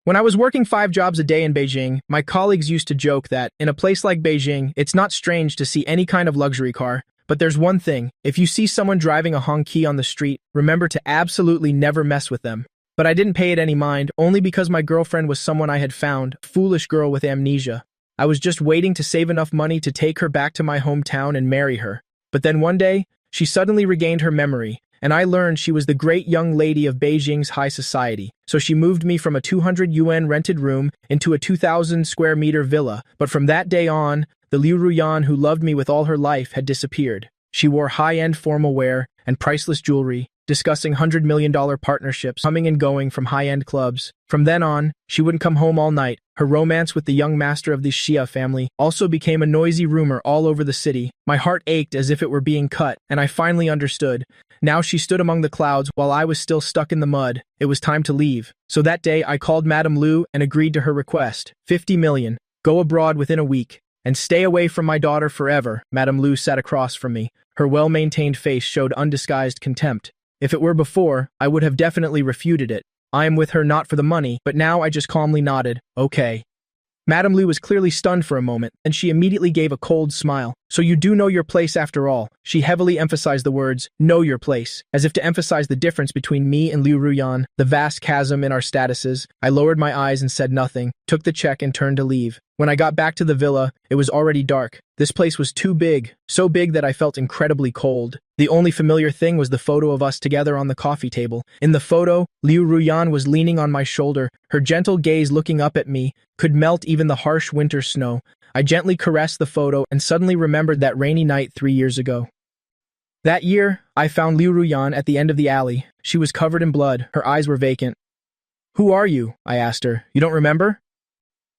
When I was working 5 jobs a day in Beijing, my colleagues used to joke that, in a place like Beijing, it's not strange to see any kind of luxury car. But there's one thing: if you see someone driving a Hongqi on the street, remember to absolutely never mess with them. But I didn't pay it any mind, only because my girlfriend was someone I had found, a foolish girl with amnesia. I was just waiting to save enough money to take her back to my hometown and marry her. But then one day, she suddenly regained her memory, and I learned she was the great young lady of Beijing's high society. So she moved me from a 200 yuan rented room into a 2,000 square meter villa. But from that day on, the Liu Ruyan who loved me with all her life had disappeared. She wore high-end formal wear and priceless jewelry, discussing $100 million partnerships, coming and going from high-end clubs. From then on, she wouldn't come home all night. Her romance with the young master of the Xia family also became a noisy rumor all over the city. My heart ached as if it were being cut, and I finally understood. Now she stood among the clouds while I was still stuck in the mud. It was time to leave. So that day I called Madame Liu and agreed to her request. 50 million. Go abroad within a week. And stay away from my daughter forever. Madame Liu sat across from me. Her well-maintained face showed undisguised contempt. If it were before, I would have definitely refuted it. I am with her not for the money, but now I just calmly nodded. Okay. Madame Liu was clearly stunned for a moment, and she immediately gave a cold smile. So you do know your place after all. She heavily emphasized the words, know your place, as if to emphasize the difference between me and Liu Ruyan, the vast chasm in our statuses. I lowered my eyes and said nothing, took the check and turned to leave. When I got back to the villa, it was already dark. This place was too big, so big that I felt incredibly cold. The only familiar thing was the photo of us together on the coffee table. In the photo, Liu Ruyan was leaning on my shoulder, her gentle gaze looking up at me, could melt even the harsh winter snow. I gently caressed the photo and suddenly remembered that rainy night 3 years ago. That year, I found Liu Ruyan at the end of the alley. She was covered in blood, her eyes were vacant. Who are you? I asked her. You don't remember?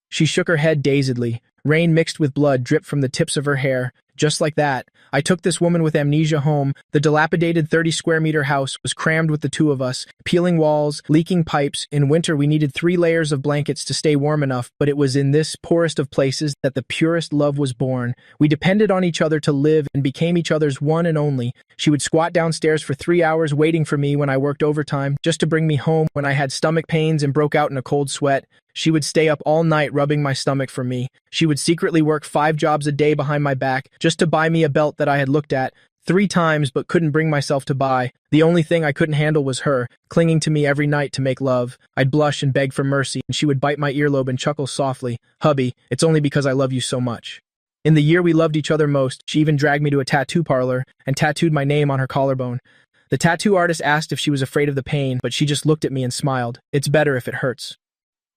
She shook her head dazedly. Rain mixed with blood dripped from the tips of her hair. Just like that, I took this woman with amnesia home. The dilapidated 30-square-meter house was crammed with the two of us, peeling walls, leaking pipes. In winter, we needed 3 layers of blankets to stay warm enough, but it was in this poorest of places that the purest love was born. We depended on each other to live and became each other's one and only. She would squat downstairs for 3 hours waiting for me when I worked overtime, just to bring me home when I had stomach pains and broke out in a cold sweat. She would stay up all night rubbing my stomach for me. She would secretly work 5 jobs a day behind my back just to buy me a belt that I had looked at 3 times but couldn't bring myself to buy. The only thing I couldn't handle was her, clinging to me every night to make love. I'd blush and beg for mercy, and she would bite my earlobe and chuckle softly. Hubby, it's only because I love you so much. In the year we loved each other most, she even dragged me to a tattoo parlor and tattooed my name on her collarbone. The tattoo artist asked if she was afraid of the pain, but she just looked at me and smiled. It's better if it hurts.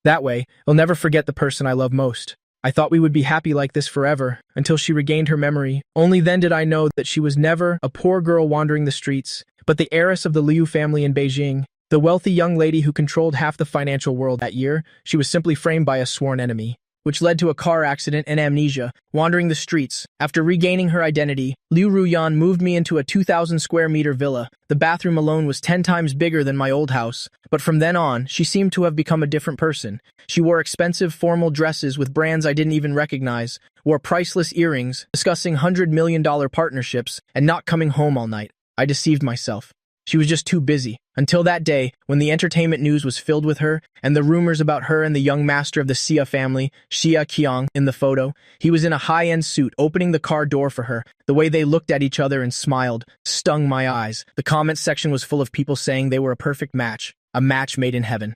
That way, I'll never forget the person I love most. I thought we would be happy like this forever, until she regained her memory. Only then did I know that she was never a poor girl wandering the streets, but the heiress of the Liu family in Beijing, the wealthy young lady who controlled half the financial world that year. She was simply framed by a sworn enemy, which led to a car accident and amnesia, wandering the streets. After regaining her identity, Liu Ruyan moved me into a 2,000-square-meter villa. The bathroom alone was 10 times bigger than my old house, but from then on, she seemed to have become a different person. She wore expensive formal dresses with brands I didn't even recognize, wore priceless earrings, discussing $100 million partnerships, and not coming home all night. I deceived myself. She was just too busy. Until that day, when the entertainment news was filled with her, and the rumors about her and the young master of the Xia family, Xia Qiang, in the photo. He was in a high-end suit, opening the car door for her. The way they looked at each other and smiled stung my eyes. The comments section was full of people saying they were a perfect match, a match made in heaven.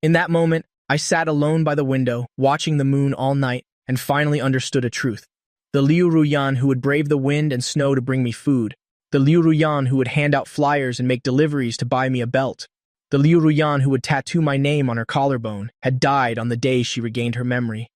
In that moment, I sat alone by the window, watching the moon all night, and finally understood a truth. The Liu Ruyan who would brave the wind and snow to bring me food. The Liu Ruyan who would hand out flyers and make deliveries to buy me a belt. The Liu Ruyan who would tattoo my name on her collarbone had died on the day she regained her memory.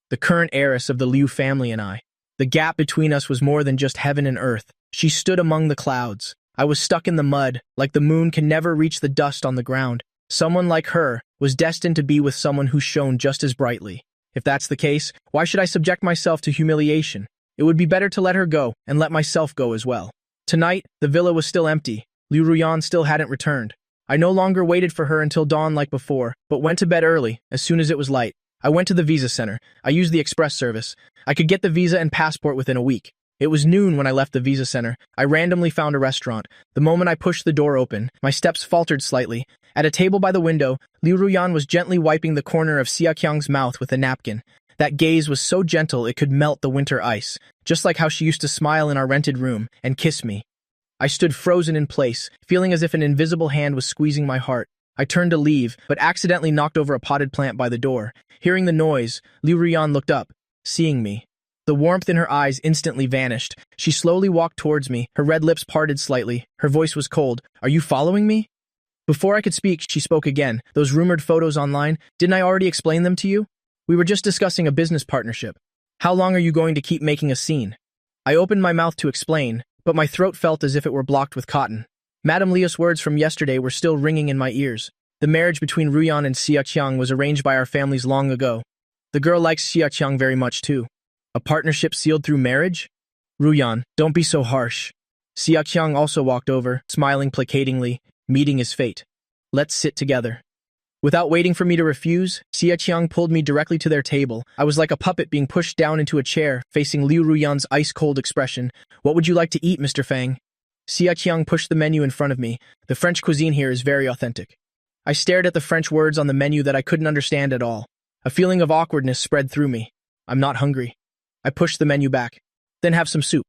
The current heiress of the Liu family and I. The gap between us was more than just heaven and earth. She stood among the clouds. I was stuck in the mud, like the moon can never reach the dust on the ground. Someone like her was destined to be with someone who shone just as brightly. If that's the case, why should I subject myself to humiliation? It would be better to let her go and let myself go as well. Tonight, the villa was still empty. Liu Ruyan still hadn't returned. I no longer waited for her until dawn like before, but went to bed early, as soon as it was light. I went to the visa center. I used the express service. I could get the visa and passport within a week. It was noon when I left the visa center. I randomly found a restaurant. The moment I pushed the door open, my steps faltered slightly. At a table by the window, Liu Ruyan was gently wiping the corner of Xia Qiang's mouth with a napkin. That gaze was so gentle it could melt the winter ice, just like how she used to smile in our rented room and kiss me. I stood frozen in place, feeling as if an invisible hand was squeezing my heart. I turned to leave, but accidentally knocked over a potted plant by the door. Hearing the noise, Liu Ruyan looked up, seeing me. The warmth in her eyes instantly vanished. She slowly walked towards me, her red lips parted slightly. Her voice was cold. "Are you following me?" Before I could speak, she spoke again. "Those rumored photos online, didn't I already explain them to you? We were just discussing a business partnership. How long are you going to keep making a scene?" I opened my mouth to explain, but my throat felt as if it were blocked with cotton. Madame Lia's words from yesterday were still ringing in my ears. The marriage between Ruyan and Xia Qiang was arranged by our families long ago. The girl likes Xia Qiang very much too. A partnership sealed through marriage? "Ruyan, don't be so harsh." Xia Qiang also walked over, smiling placatingly, meeting his fate. "Let's sit together." Without waiting for me to refuse, Xia Qiang pulled me directly to their table. I was like a puppet being pushed down into a chair, facing Liu Ruyan's ice-cold expression. "What would you like to eat, Mr. Fang?" Xia Qiang pushed the menu in front of me. The French cuisine here is very authentic. I stared at the French words on the menu that I couldn't understand at all. A feeling of awkwardness spread through me. "I'm not hungry." I pushed the menu back. "Then have some soup."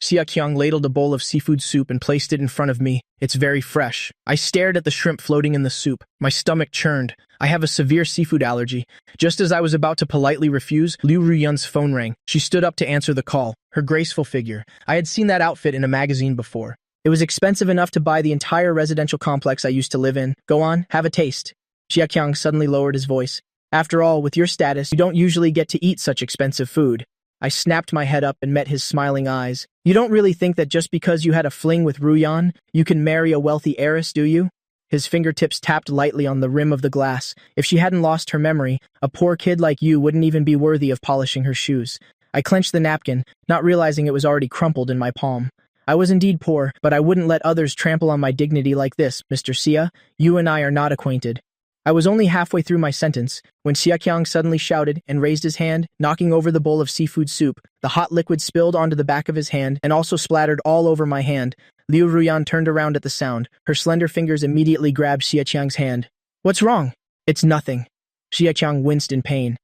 Xia Qiang ladled a bowl of seafood soup and placed it in front of me. "It's very fresh." I stared at the shrimp floating in the soup. My stomach churned. I have a severe seafood allergy. Just as I was about to politely refuse, Liu Ruyan's phone rang. She stood up to answer the call. Her graceful figure. I had seen that outfit in a magazine before. It was expensive enough to buy the entire residential complex I used to live in. "Go on, have a taste." Xia Qiang suddenly lowered his voice. "After all, with your status, you don't usually get to eat such expensive food." I snapped my head up and met his smiling eyes. "You don't really think that just because you had a fling with Ruyan, you can marry a wealthy heiress, do you?" His fingertips tapped lightly on the rim of the glass. "If she hadn't lost her memory, a poor kid like you wouldn't even be worthy of polishing her shoes." I clenched the napkin, not realizing it was already crumpled in my palm. I was indeed poor, but I wouldn't let others trample on my dignity like this. "Mr. Xia, you and I are not acquainted." I was only halfway through my sentence when Xia Qiang suddenly shouted and raised his hand, knocking over the bowl of seafood soup. The hot liquid spilled onto the back of his hand and also splattered all over my hand. Liu Ruyan turned around at the sound. Her slender fingers immediately grabbed Xia Qiang's hand. "What's wrong?" "It's nothing." Xia Qiang winced in pain.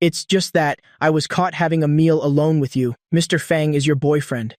"It's just that I was caught having a meal alone with you. Mr. Fang is your boyfriend."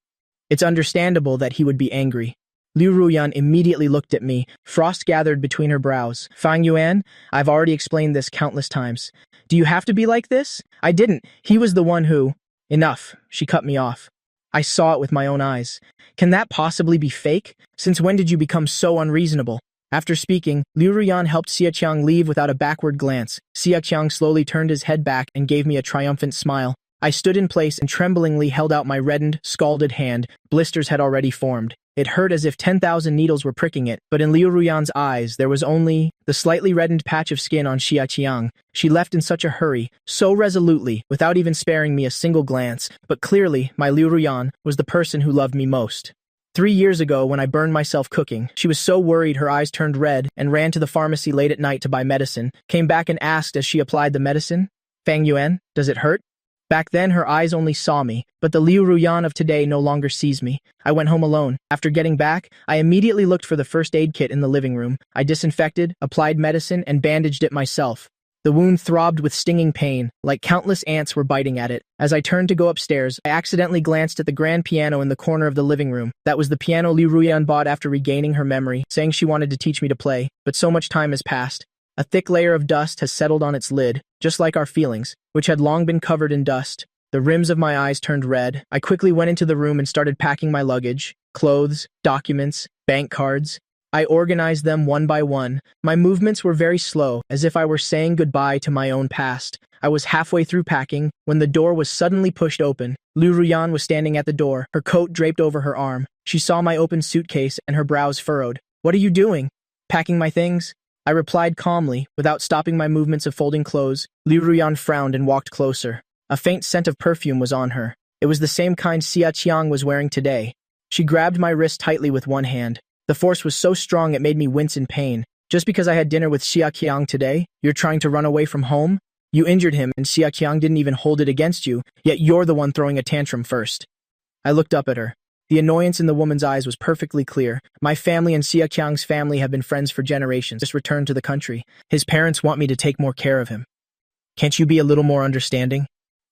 It's understandable that he would be angry. Liu Ruyan immediately looked at me. Frost gathered between her brows. "Fang Yuan, I've already explained this countless times. Do you have to be like this?" "I didn't. He was the one who—" "Enough." She cut me off. I saw it with my own eyes. "Can that possibly be fake? Since when did you become so unreasonable?" After speaking, Liu Ruyan helped Xia Qiang leave without a backward glance. Xia Qiang slowly turned his head back and gave me a triumphant smile. I stood in place and tremblingly held out my reddened, scalded hand. Blisters had already formed. It hurt as if 10,000 needles were pricking it, but in Liu Ruyan's eyes there was only the slightly reddened patch of skin on Xia Qiang. She left in such a hurry, so resolutely, without even sparing me a single glance, but clearly my Liu Ruyan was the person who loved me most. 3 years ago, when I burned myself cooking, she was so worried her eyes turned red and ran to the pharmacy late at night to buy medicine, came back and asked as she applied the medicine, "Fang Yuan, does it hurt?" Back then, her eyes only saw me, but the Liu Ruyan of today no longer sees me. I went home alone. After getting back, I immediately looked for the first aid kit in the living room. I disinfected, applied medicine, and bandaged it myself. The wound throbbed with stinging pain, like countless ants were biting at it. As I turned to go upstairs, I accidentally glanced at the grand piano in the corner of the living room. That was the piano Liu Ruyan bought after regaining her memory, saying she wanted to teach me to play, but so much time has passed. A thick layer of dust has settled on its lid, just like our feelings, which had long been covered in dust. The rims of my eyes turned red. I quickly went into the room and started packing my luggage, clothes, documents, bank cards. I organized them one by one. My movements were very slow, as if I were saying goodbye to my own past. I was halfway through packing when the door was suddenly pushed open. Liu Ruyan was standing at the door, her coat draped over her arm. She saw my open suitcase and her brows furrowed. "What are you doing?" "Packing my things." I replied calmly, without stopping my movements of folding clothes. Liu Ruyan frowned and walked closer. A faint scent of perfume was on her. It was the same kind Xia Qiang was wearing today. She grabbed my wrist tightly with one hand. The force was so strong it made me wince in pain. "Just because I had dinner with Xia Qiang today, you're trying to run away from home? You injured him and Xia Qiang didn't even hold it against you, yet you're the one throwing a tantrum first." I looked up at her. The annoyance in the woman's eyes was perfectly clear. My family and Xia Qiang's family have been friends for generations. Just returned to the country. His parents want me to take more care of him. Can't you be a little more understanding?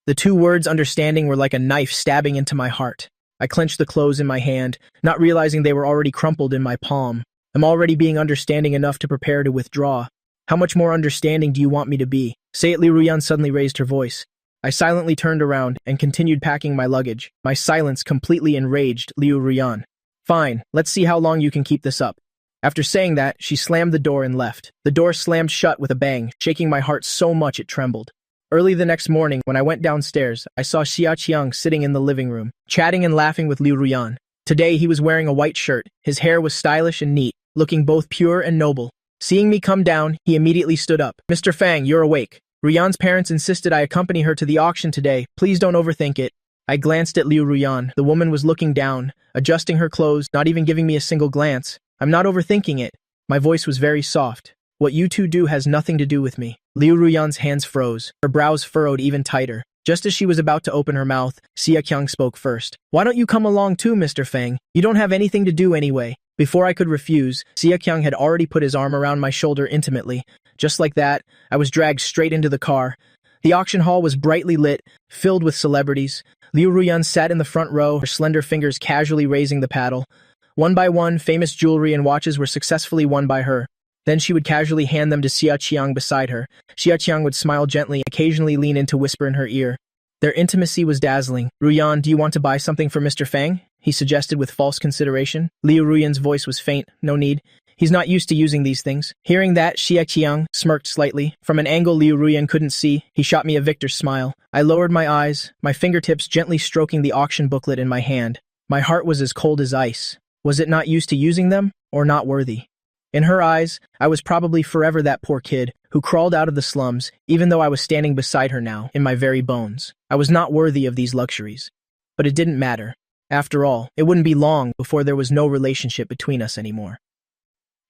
The two words understanding were like a knife stabbing into my heart. I clenched the clothes in my hand, not realizing they were already crumpled in my palm. I'm already being understanding enough to prepare to withdraw. How much more understanding do you want me to be? Say it. Liu Ruyan suddenly raised her voice. I silently turned around and continued packing my luggage. My silence completely enraged Liu Ruyan. Fine, let's see how long you can keep this up. After saying that, she slammed the door and left. The door slammed shut with a bang, shaking my heart so much it trembled. Early the next morning, when I went downstairs, I saw Xia Qiang sitting in the living room, chatting and laughing with Liu Ruyan. Today he was wearing a white shirt, his hair was stylish and neat, looking both pure and noble. Seeing me come down, he immediately stood up. Mr. Fang, you're awake. Ruyan's parents insisted I accompany her to the auction today. Please don't overthink it. I glanced at Liu Ruyan. The woman was looking down, adjusting her clothes, not even giving me a single glance. I'm not overthinking it. My voice was very soft. What you two do has nothing to do with me. Liu Ruyan's hands froze. Her brows furrowed even tighter. Just as she was about to open her mouth, Xia Qiang spoke first. Why don't you come along too, Mr. Fang? You don't have anything to do anyway. Before I could refuse, Xia Qiang had already put his arm around my shoulder intimately. Just like that, I was dragged straight into the car. The auction hall was brightly lit, filled with celebrities. Liu Ruyan sat in the front row, her slender fingers casually raising the paddle. One by one, famous jewelry and watches were successfully won by her. Then she would casually hand them to Xia Qiang beside her. Xia Qiang would smile gently, occasionally lean in to whisper in her ear. Their intimacy was dazzling. Ruyan, do you want to buy something for Mr. Fang? He suggested with false consideration. Liu Ruyan's voice was faint. No need. He's not used to using these things. Hearing that, Xia Qiang smirked slightly. From an angle Liu Ruyan couldn't see, he shot me a victor's smile. I lowered my eyes, my fingertips gently stroking the auction booklet in my hand. My heart was as cold as ice. Was it not used to using them, or not worthy? In her eyes, I was probably forever that poor kid who crawled out of the slums, even though I was standing beside her now, in my very bones. I was not worthy of these luxuries. But it didn't matter. After all, it wouldn't be long before there was no relationship between us anymore.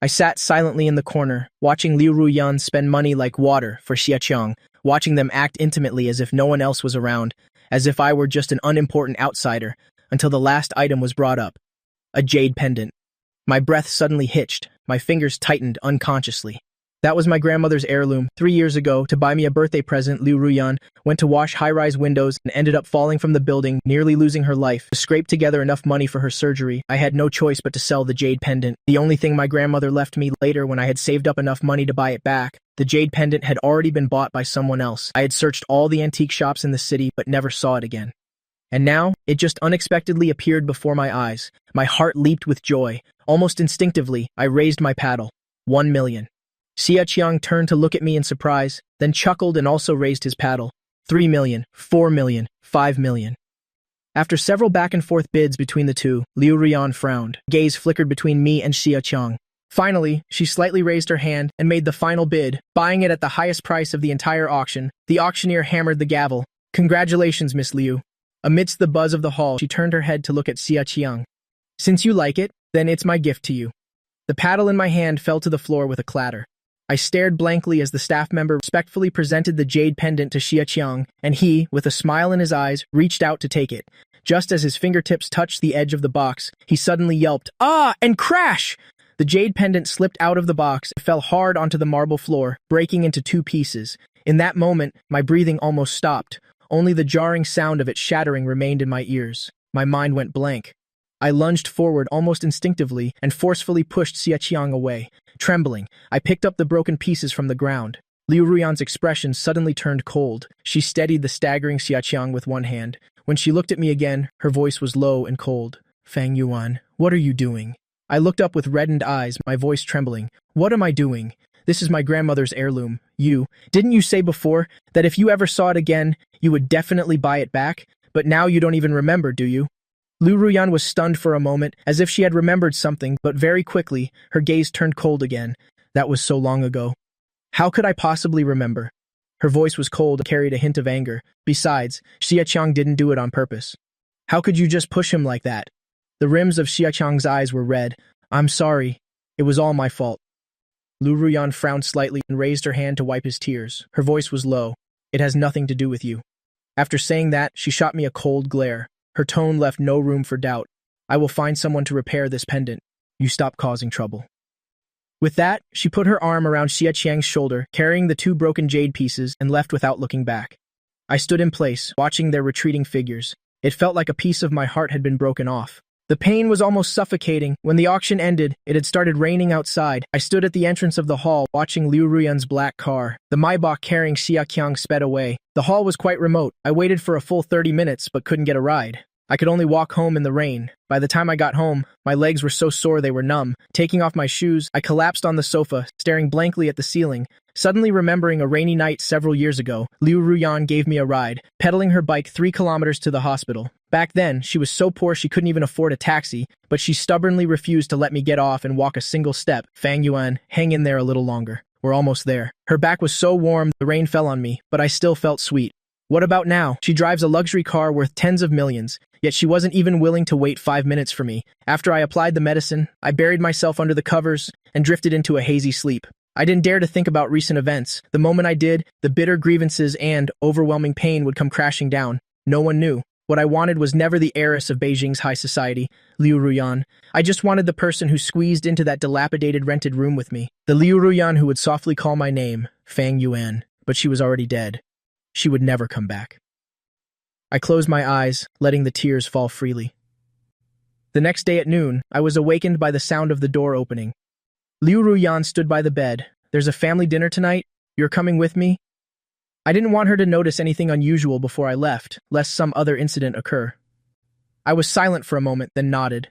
I sat silently in the corner, watching Liu Ruyan spend money like water for Xia Qiang, watching them act intimately as if no one else was around, as if I were just an unimportant outsider, until the last item was brought up. A jade pendant. My breath suddenly hitched, my fingers tightened unconsciously. That was my grandmother's heirloom. 3 years ago, to buy me a birthday present, Liu Ruyan went to wash high-rise windows and ended up falling from the building, nearly losing her life. To scrape together enough money for her surgery, I had no choice but to sell the jade pendant, the only thing my grandmother left me later when I had saved up enough money to buy it back. The jade pendant had already been bought by someone else. I had searched all the antique shops in the city, but never saw it again. And now, it just unexpectedly appeared before my eyes. My heart leaped with joy. Almost instinctively, I raised my paddle. 1 million. Xia Qiang turned to look at me in surprise, then chuckled and also raised his paddle. 3 million, 4 million, 5 million. After several back-and-forth bids between the two, Liu Ruyan frowned. Gaze flickered between me and Xia Qiang. Finally, she slightly raised her hand and made the final bid, buying it at the highest price of the entire auction. The auctioneer hammered the gavel. Congratulations, Miss Liu. Amidst the buzz of the hall, she turned her head to look at Xia Qiang. Since you like it, then it's my gift to you. The paddle in my hand fell to the floor with a clatter. I stared blankly as the staff member respectfully presented the jade pendant to Xia Qiang, and he, with a smile in his eyes, reached out to take it. Just as his fingertips touched the edge of the box, he suddenly yelped, "Ah!" and crash! The jade pendant slipped out of the box and fell hard onto the marble floor, breaking into 2 pieces. In that moment, my breathing almost stopped. Only the jarring sound of it shattering remained in my ears. My mind went blank. I lunged forward almost instinctively and forcefully pushed Xia Qiang away. Trembling, I picked up the broken pieces from the ground. Liu Ruyan's expression suddenly turned cold. She steadied the staggering Xia Qiang with one hand. When she looked at me again, her voice was low and cold. "Fang Yuan, what are you doing?" I looked up with reddened eyes, my voice trembling. "What am I doing? This is my grandmother's heirloom. Didn't you say before that if you ever saw it again, you would definitely buy it back? But now you don't even remember, do you?" Liu Ruyan was stunned for a moment, as if she had remembered something, but very quickly, her gaze turned cold again. That was so long ago. How could I possibly remember? Her voice was cold and carried a hint of anger. Besides, Xia Qiang didn't do it on purpose. How could you just push him like that? The rims of Xia Qiang's eyes were red. "I'm sorry. It was all my fault." Liu Ruyan frowned slightly and raised her hand to wipe his tears. Her voice was low. "It has nothing to do with you." After saying that, she shot me a cold glare. Her tone left no room for doubt. I will find someone to repair this pendant. You stop causing trouble. With that, she put her arm around Xia Qiang's shoulder, carrying the two broken jade pieces, and left without looking back. I stood in place, watching their retreating figures. It felt like a piece of my heart had been broken off. The pain was almost suffocating. When the auction ended, it had started raining outside. I stood at the entrance of the hall, watching Liu Ruyan's black car. The Maybach carrying Xia Qiang sped away. The hall was quite remote. I waited for a full 30 minutes, but couldn't get a ride. I could only walk home in the rain. By the time I got home, my legs were so sore they were numb. Taking off my shoes, I collapsed on the sofa, staring blankly at the ceiling. Suddenly remembering a rainy night several years ago, Liu Ruyan gave me a ride, pedaling her bike 3 kilometers to the hospital. Back then, she was so poor she couldn't even afford a taxi, but she stubbornly refused to let me get off and walk a single step. Fang Yuan, hang in there a little longer. We're almost there. Her back was so warm, the rain fell on me, but I still felt sweet. What about now? She drives a luxury car worth tens of millions, yet she wasn't even willing to wait 5 minutes for me. After I applied the medicine, I buried myself under the covers and drifted into a hazy sleep. I didn't dare to think about recent events. The moment I did, the bitter grievances and overwhelming pain would come crashing down. No one knew. What I wanted was never the heiress of Beijing's high society, Liu Ruyan. I just wanted the person who squeezed into that dilapidated rented room with me. The Liu Ruyan who would softly call my name, Fang Yuan. But she was already dead. She would never come back. I closed my eyes, letting the tears fall freely. The next day at noon, I was awakened by the sound of the door opening. Liu Ruyan stood by the bed. There's a family dinner tonight? You're coming with me? I didn't want her to notice anything unusual before I left, lest some other incident occur. I was silent for a moment, then nodded.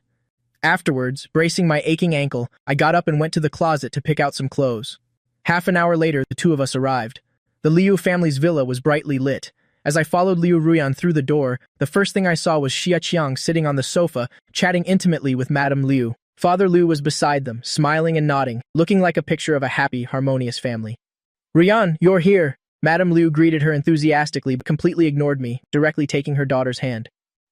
Afterwards, bracing my aching ankle, I got up and went to the closet to pick out some clothes. Half an hour later, the two of us arrived. The Liu family's villa was brightly lit. As I followed Liu Ruyan through the door, the first thing I saw was Xia Qiang sitting on the sofa, chatting intimately with Madame Liu. Father Liu was beside them, smiling and nodding, looking like a picture of a happy, harmonious family. "Ruyan, you're here!" Madame Liu greeted her enthusiastically but completely ignored me, directly taking her daughter's hand.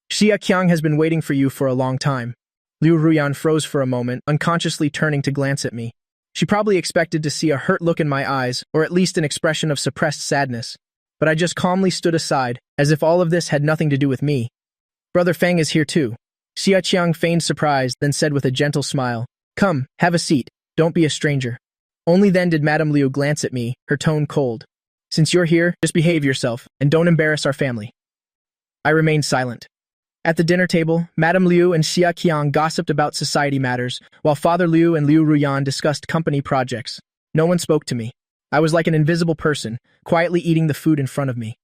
"Xia Qiang has been waiting for you for a long time." Liu Ruyan froze for a moment, unconsciously turning to glance at me. She probably expected to see a hurt look in my eyes, or at least an expression of suppressed sadness. But I just calmly stood aside, as if all of this had nothing to do with me. "Brother Feng is here too." Xia Qiang feigned surprise, then said with a gentle smile, "Come, have a seat. Don't be a stranger." Only then did Madame Liu glance at me, her tone cold. "Since you're here, just behave yourself, and don't embarrass our family." I remained silent. At the dinner table, Madame Liu and Xia Qiang gossiped about society matters, while Father Liu and Liu Ruyan discussed company projects. No one spoke to me. I was like an invisible person, quietly eating the food in front of me.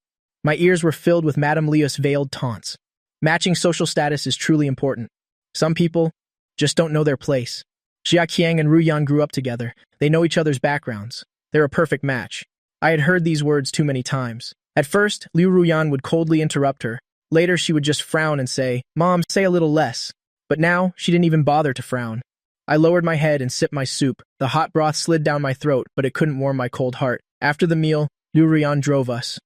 My ears were filled with Madame Liu's veiled taunts. Matching social status is truly important. Some people just don't know their place. Xia Qiang and Ruyan grew up together. They know each other's backgrounds. They're a perfect match. I had heard these words too many times. At first, Liu Ruyan would coldly interrupt her. Later, she would just frown and say, "Mom, say a little less." But now, she didn't even bother to frown. I lowered my head and sipped my soup. The hot broth slid down my throat, but it couldn't warm my cold heart. After the meal, Liu Ruyan drove us.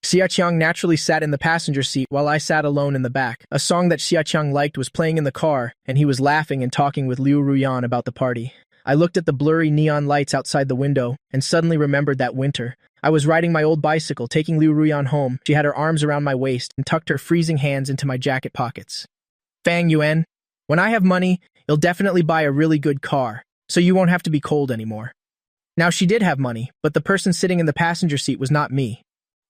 Xia Qiang naturally sat in the passenger seat while I sat alone in the back. A song that Xia Qiang liked was playing in the car, and he was laughing and talking with Liu Ruyan about the party. I looked at the blurry neon lights outside the window, and suddenly remembered that winter. I was riding my old bicycle, taking Liu Ruyan home. She had her arms around my waist and tucked her freezing hands into my jacket pockets. "Fang Yuan, when I have money, you'll definitely buy a really good car, so you won't have to be cold anymore." Now she did have money, but the person sitting in the passenger seat was not me.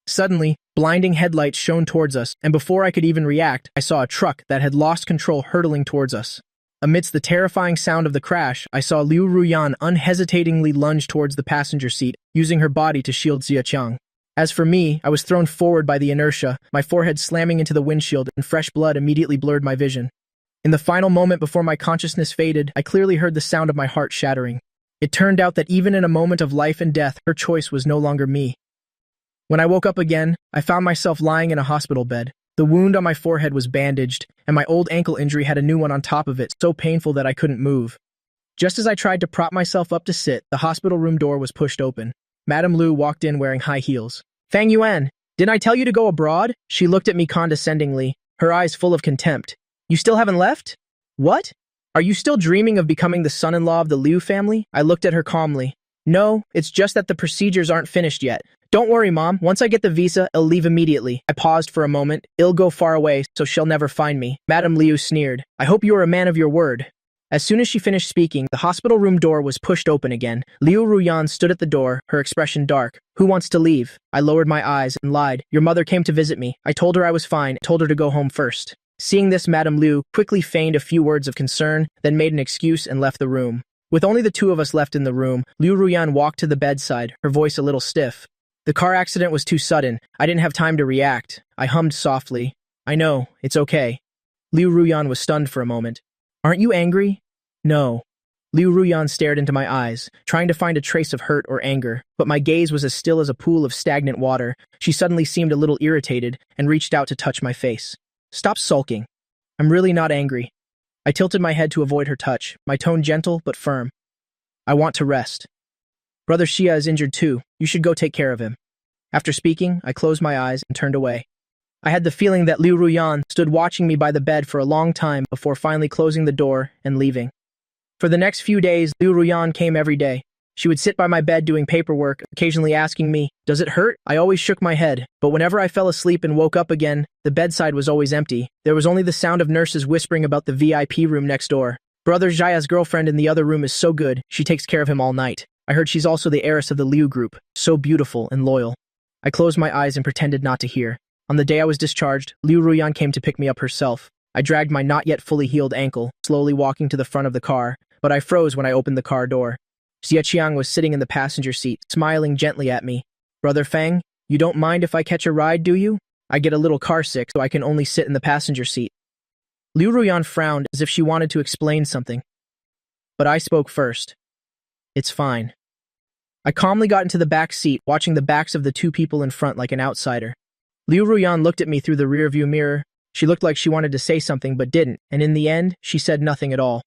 Suddenly, blinding headlights shone towards us, and before I could even react, I saw a truck that had lost control hurtling towards us. Amidst the terrifying sound of the crash, I saw Liu Ruyan unhesitatingly lunge towards the passenger seat, using her body to shield Xia Qiang. As for me, I was thrown forward by the inertia, my forehead slamming into the windshield, and fresh blood immediately blurred my vision. In the final moment before my consciousness faded, I clearly heard the sound of my heart shattering. It turned out that even in a moment of life and death, her choice was no longer me. When I woke up again, I found myself lying in a hospital bed. The wound on my forehead was bandaged, and my old ankle injury had a new one on top of it, so painful that I couldn't move. Just as I tried to prop myself up to sit, the hospital room door was pushed open. Madame Liu walked in wearing high heels. "Fang Yuan, didn't I tell you to go abroad?" She looked at me condescendingly, her eyes full of contempt. "You still haven't left? What? Are you still dreaming of becoming the son-in-law of the Liu family?" I looked at her calmly. "No, it's just that the procedures aren't finished yet. Don't worry, Mom. Once I get the visa, I'll leave immediately. I paused for a moment. I'll go far away, so she'll never find me. Madame Liu sneered. I hope you are a man of your word. As soon as she finished speaking, the hospital room door was pushed open again. Liu Ruyan stood at the door, her expression dark. Who wants to leave? I lowered my eyes and lied. Your mother came to visit me. I told her I was fine, told her to go home first. Seeing this, Madame Liu quickly feigned a few words of concern, then made an excuse and left the room. With only the two of us left in the room, Liu Ruyan walked to the bedside, her voice a little stiff. The car accident was too sudden. I didn't have time to react. I hummed softly. I know, it's okay. Liu Ruyan was stunned for a moment. Aren't you angry? No. Liu Ruyan stared into my eyes, trying to find a trace of hurt or anger, but my gaze was as still as a pool of stagnant water. She suddenly seemed a little irritated and reached out to touch my face. Stop sulking. I'm really not angry. I tilted my head to avoid her touch, my tone gentle but firm. I want to rest. Brother Xia is injured too. You should go take care of him. After speaking, I closed my eyes and turned away. I had the feeling that Liu Ruyan stood watching me by the bed for a long time before finally closing the door and leaving. For the next few days, Liu Ruyan came every day. She would sit by my bed doing paperwork, occasionally asking me, "Does it hurt?" I always shook my head, but whenever I fell asleep and woke up again, the bedside was always empty. There was only the sound of nurses whispering about the VIP room next door. Brother Zhaya's girlfriend in the other room is so good, she takes care of him all night. I heard she's also the heiress of the Liu group, so beautiful and loyal. I closed my eyes and pretended not to hear. On the day I was discharged, Liu Ruyan came to pick me up herself. I dragged my not yet fully healed ankle, slowly walking to the front of the car, but I froze when I opened the car door. Xia Qiang was sitting in the passenger seat, smiling gently at me. Brother Feng, you don't mind if I catch a ride, do you? I get a little car sick, so I can only sit in the passenger seat. Liu Ruyan frowned as if she wanted to explain something. But I spoke first. It's fine. I calmly got into the back seat, watching the backs of the two people in front like an outsider. Liu Ruyan looked at me through the rearview mirror. She looked like she wanted to say something but didn't, and in the end, she said nothing at all.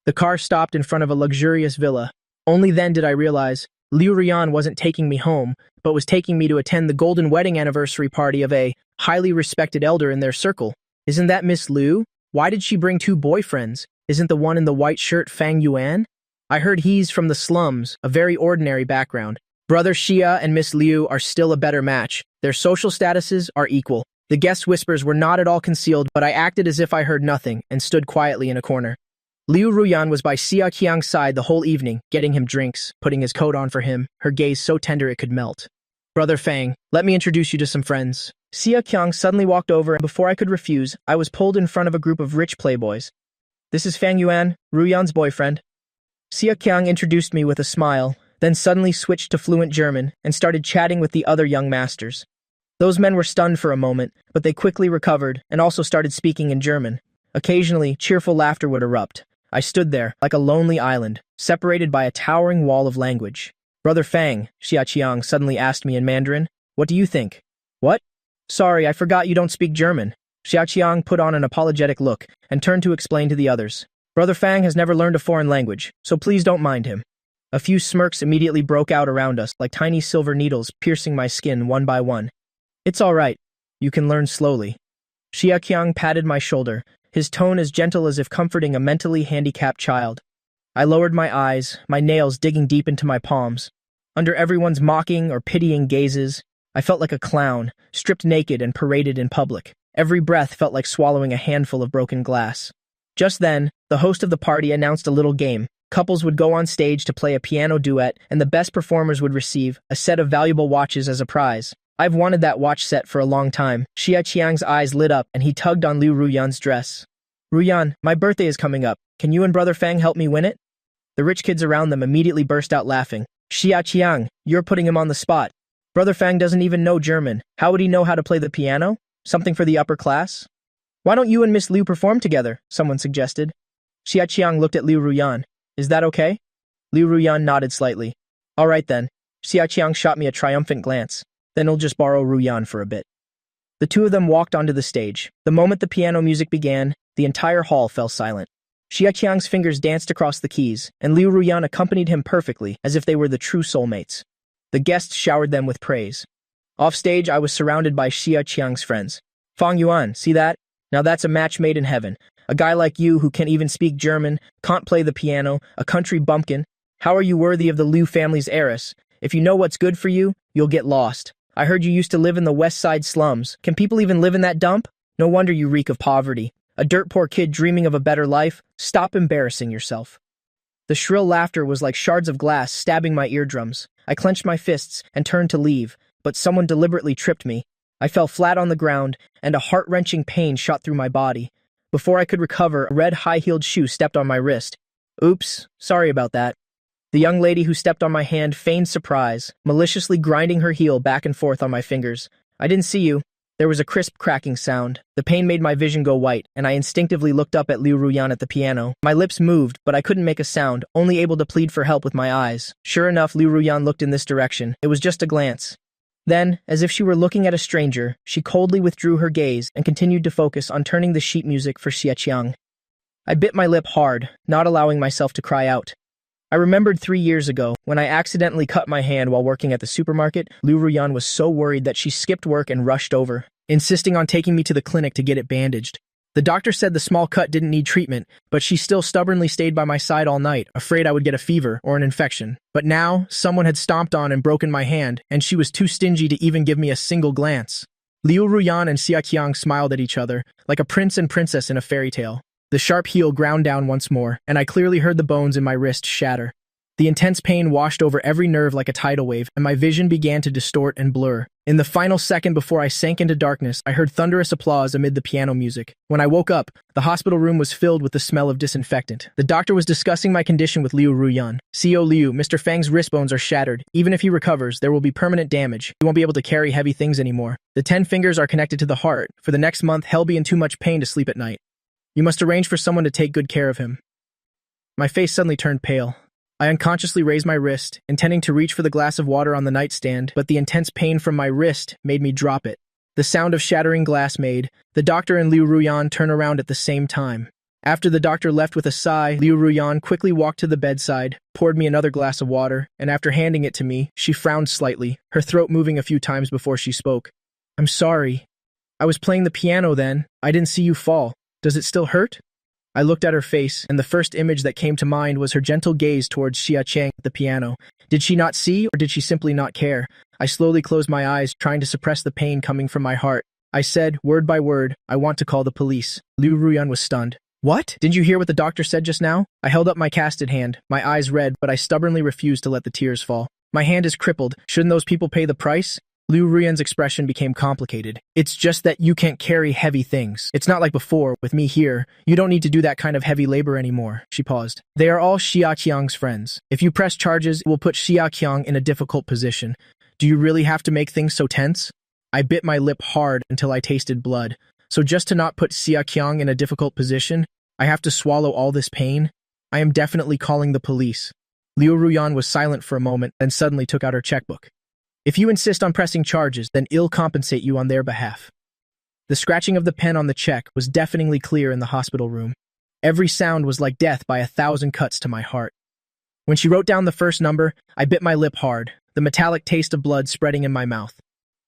The car stopped in front of a luxurious villa. Only then did I realize Liu Ruyan wasn't taking me home, but was taking me to attend the golden wedding anniversary party of a highly respected elder in their circle. Isn't that Miss Liu? Why did she bring two boyfriends? Isn't the one in the white shirt Fang Yuan? I heard he's from the slums, a very ordinary background. Brother Xia and Miss Liu are still a better match. Their social statuses are equal. The guest whispers were not at all concealed, but I acted as if I heard nothing and stood quietly in a corner. Liu Ruyan was by Xia Qiang's side the whole evening, getting him drinks, putting his coat on for him, her gaze so tender it could melt. Brother Fang, let me introduce you to some friends. Xia Qiang suddenly walked over, and before I could refuse, I was pulled in front of a group of rich playboys. This is Fang Yuan, Ruyan's boyfriend. Xia Qiang introduced me with a smile, then suddenly switched to fluent German and started chatting with the other young masters. Those men were stunned for a moment, but they quickly recovered and also started speaking in German. Occasionally, cheerful laughter would erupt. I stood there, like a lonely island, separated by a towering wall of language. Brother Fang, Xia Qiang suddenly asked me in Mandarin, what do you think? What? Sorry, I forgot you don't speak German. Xia Qiang put on an apologetic look and turned to explain to the others. Brother Fang has never learned a foreign language, so please don't mind him. A few smirks immediately broke out around us, like tiny silver needles piercing my skin one by one. It's all right. You can learn slowly. Xia Qiang patted my shoulder, his tone as gentle as if comforting a mentally handicapped child. I lowered my eyes, my nails digging deep into my palms. Under everyone's mocking or pitying gazes, I felt like a clown, stripped naked and paraded in public. Every breath felt like swallowing a handful of broken glass. Just then, the host of the party announced a little game. Couples would go on stage to play a piano duet, and the best performers would receive a set of valuable watches as a prize. I've wanted that watch set for a long time. Xia Qiang's eyes lit up, and he tugged on Liu Ruyan's dress. Ruyan, my birthday is coming up. Can you and Brother Fang help me win it? The rich kids around them immediately burst out laughing. Xia Qiang, you're putting him on the spot. Brother Fang doesn't even know German. How would he know how to play the piano? Something for the upper class? Why don't you and Miss Liu perform together? Someone suggested. Xia Qiang looked at Liu Ruyan. Is that okay? Liu Ruyan nodded slightly. All right then. Xia Qiang shot me a triumphant glance. Then he'll just borrow Ruyan for a bit. The two of them walked onto the stage. The moment the piano music began, the entire hall fell silent. Xia Qiang's fingers danced across the keys, and Liu Ruyan accompanied him perfectly, as if they were the true soulmates. The guests showered them with praise. Off stage, I was surrounded by Xia Qiang's friends. Fang Yuan, see that? Now that's a match made in heaven. A guy like you who can't even speak German, can't play the piano, a country bumpkin. How are you worthy of the Liu family's heiress? If you know what's good for you, you'll get lost. I heard you used to live in the West Side slums. Can people even live in that dump? No wonder you reek of poverty. A dirt-poor kid dreaming of a better life? Stop embarrassing yourself." The shrill laughter was like shards of glass stabbing my eardrums. I clenched my fists and turned to leave, but someone deliberately tripped me. I fell flat on the ground, and a heart-wrenching pain shot through my body. Before I could recover, a red high-heeled shoe stepped on my wrist. "Oops, sorry about that." The young lady who stepped on my hand feigned surprise, maliciously grinding her heel back and forth on my fingers. "I didn't see you." There was a crisp cracking sound. The pain made my vision go white, and I instinctively looked up at Liu Ruyan at the piano. My lips moved, but I couldn't make a sound, only able to plead for help with my eyes. Sure enough, Liu Ruyan looked in this direction. It was just a glance. Then, as if she were looking at a stranger, she coldly withdrew her gaze and continued to focus on turning the sheet music for Xiaqiang. I bit my lip hard, not allowing myself to cry out. I remembered 3 years ago, when I accidentally cut my hand while working at the supermarket. Liu Ruyan was so worried that she skipped work and rushed over, insisting on taking me to the clinic to get it bandaged. The doctor said the small cut didn't need treatment, but she still stubbornly stayed by my side all night, afraid I would get a fever or an infection. But now, someone had stomped on and broken my hand, and she was too stingy to even give me a single glance. Liu Ruyan and Xiaqiang smiled at each other, like a prince and princess in a fairy tale. The sharp heel ground down once more, and I clearly heard the bones in my wrist shatter. The intense pain washed over every nerve like a tidal wave, and my vision began to distort and blur. In the final second before I sank into darkness, I heard thunderous applause amid the piano music. When I woke up, the hospital room was filled with the smell of disinfectant. The doctor was discussing my condition with Liu Ruyan. "CO Liu, Mr. Fang's wrist bones are shattered. Even if he recovers, there will be permanent damage. He won't be able to carry heavy things anymore. The 10 fingers are connected to the heart. For the next month, he'll be in too much pain to sleep at night. You must arrange for someone to take good care of him." My face suddenly turned pale. I unconsciously raised my wrist, intending to reach for the glass of water on the nightstand, but the intense pain from my wrist made me drop it. The sound of shattering glass made the doctor and Liu Ruyan turn around at the same time. After the doctor left with a sigh, Liu Ruyan quickly walked to the bedside, poured me another glass of water, and after handing it to me, she frowned slightly, her throat moving a few times before she spoke. "I'm sorry. I was playing the piano then. I didn't see you fall. Does it still hurt?" I looked at her face, and the first image that came to mind was her gentle gaze towards Xiaqiang at the piano. Did she not see, or did she simply not care? I slowly closed my eyes, trying to suppress the pain coming from my heart. I said, word by word, "I want to call the police." Liu Ruyan was stunned. "What? Didn't you hear what the doctor said just now?" I held up my casted hand, my eyes red, but I stubbornly refused to let the tears fall. "My hand is crippled. Shouldn't those people pay the price?" Liu Ruyan's expression became complicated. "It's just that you can't carry heavy things. It's not like before, with me here. You don't need to do that kind of heavy labor anymore." She paused. "They are all Xiaqiang's friends. If you press charges, it will put Xiaqiang in a difficult position. Do you really have to make things so tense?" I bit my lip hard until I tasted blood. So just to not put Xiaqiang in a difficult position, I have to swallow all this pain? I am definitely calling the police. Liu Ruyan was silent for a moment, then suddenly took out her checkbook. "If you insist on pressing charges, then I'll compensate you on their behalf." The scratching of the pen on the check was deafeningly clear in the hospital room. Every sound was like death by 1,000 cuts to my heart. When she wrote down the first number, I bit my lip hard, the metallic taste of blood spreading in my mouth.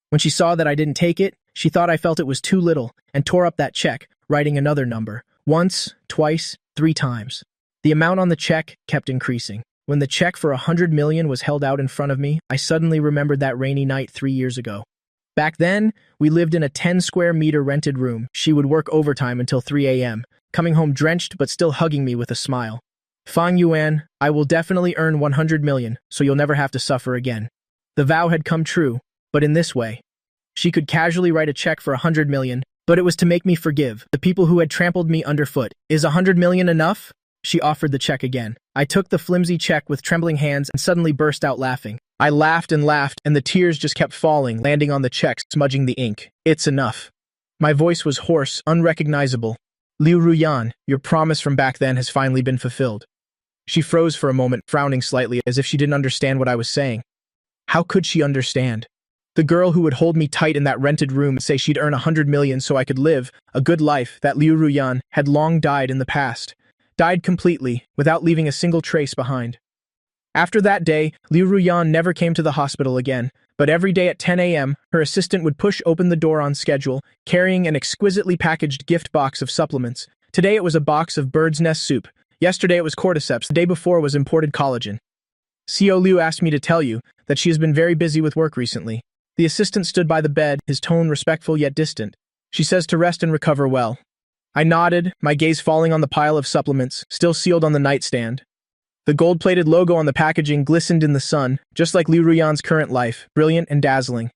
When she saw that I didn't take it, she thought I felt it was too little and tore up that check, writing another number. Once, twice, 3 times. The amount on the check kept increasing. When the check for 100 million was held out in front of me, I suddenly remembered that rainy night 3 years ago. Back then, we lived in a 10-square-meter rented room. She would work overtime until 3 a.m., coming home drenched but still hugging me with a smile. "Fang Yuan, I will definitely earn 100 million, so you'll never have to suffer again." The vow had come true, but in this way. She could casually write a check for 100 million, but it was to make me forgive the people who had trampled me underfoot. "Is 100 million enough?" She offered the check again. I took the flimsy check with trembling hands and suddenly burst out laughing. I laughed, and the tears just kept falling, landing on the check, smudging the ink. "It's enough." My voice was hoarse, unrecognizable. "Liu Ruyan, your promise from back then has finally been fulfilled." She froze for a moment, frowning slightly, as if she didn't understand what I was saying. How could she understand? The girl who would hold me tight in that rented room and say she'd earn 100 million so I could live a good life, that Liu Ruyan, had long died in the past. Died completely, without leaving a single trace behind. After that day, Liu Ruyan never came to the hospital again, but every day at 10 a.m., her assistant would push open the door on schedule, carrying an exquisitely packaged gift box of supplements. Today it was a box of bird's nest soup. Yesterday it was cordyceps. The day before was imported collagen. CO Liu asked me to tell you that she has been very busy with work recently. The assistant stood by the bed, his tone respectful yet distant. She says to rest and recover well. I nodded, my gaze falling on the pile of supplements, still sealed on the nightstand. The gold-plated logo on the packaging glistened in the sun, just like Liu Ruyan's current life, brilliant and dazzling.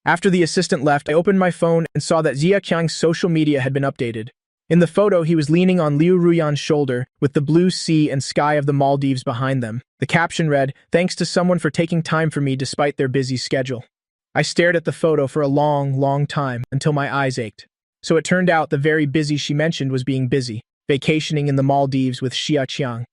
After the assistant left, I opened my phone and saw that Jia Qiang's social media had been updated. In the photo, he was leaning on Liu Ruyan's shoulder, with the blue sea and sky of the Maldives behind them. The caption read, "Thanks to someone for taking time for me despite their busy schedule." I stared at the photo for a long time, until my eyes ached. So it turned out the very busy she mentioned was being busy, vacationing in the Maldives with Jia Qiang.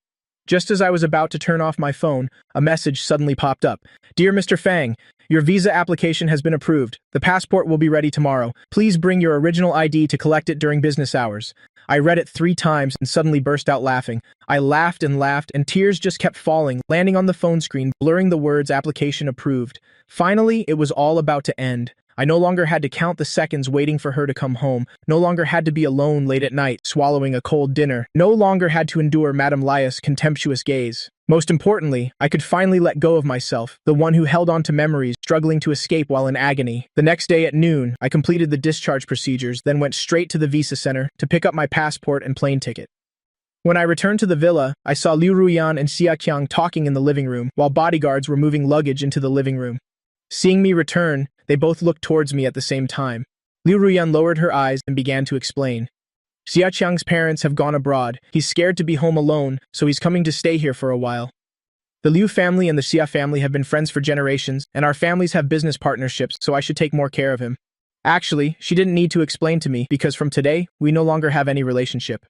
Just as I was about to turn off my phone, a message suddenly popped up. "Dear Mr. Fang, your visa application has been approved. The passport will be ready tomorrow. Please bring your original ID to collect it during business hours." I read it 3 times and suddenly burst out laughing. I laughed, and tears just kept falling, landing on the phone screen, blurring the words "application approved." Finally, it was all about to end. I no longer had to count the seconds waiting for her to come home, no longer had to be alone late at night, swallowing a cold dinner, no longer had to endure Madame Lia's contemptuous gaze. Most importantly, I could finally let go of myself, the one who held on to memories, struggling to escape while in agony. The next day at noon, I completed the discharge procedures, then went straight to the visa center to pick up my passport and plane ticket. When I returned to the villa, I saw Liu Ruyan and Jia Qiang talking in the living room, while bodyguards were moving luggage into the living room. Seeing me return, they both looked towards me at the same time. Liu Ruyan lowered her eyes and began to explain. Jia Qiang's parents have gone abroad. He's scared to be home alone, so he's coming to stay here for a while. The Liu family and the Xia family have been friends for generations, and our families have business partnerships, so I should take more care of him. Actually, she didn't need to explain to me, because from today, we no longer have any relationship.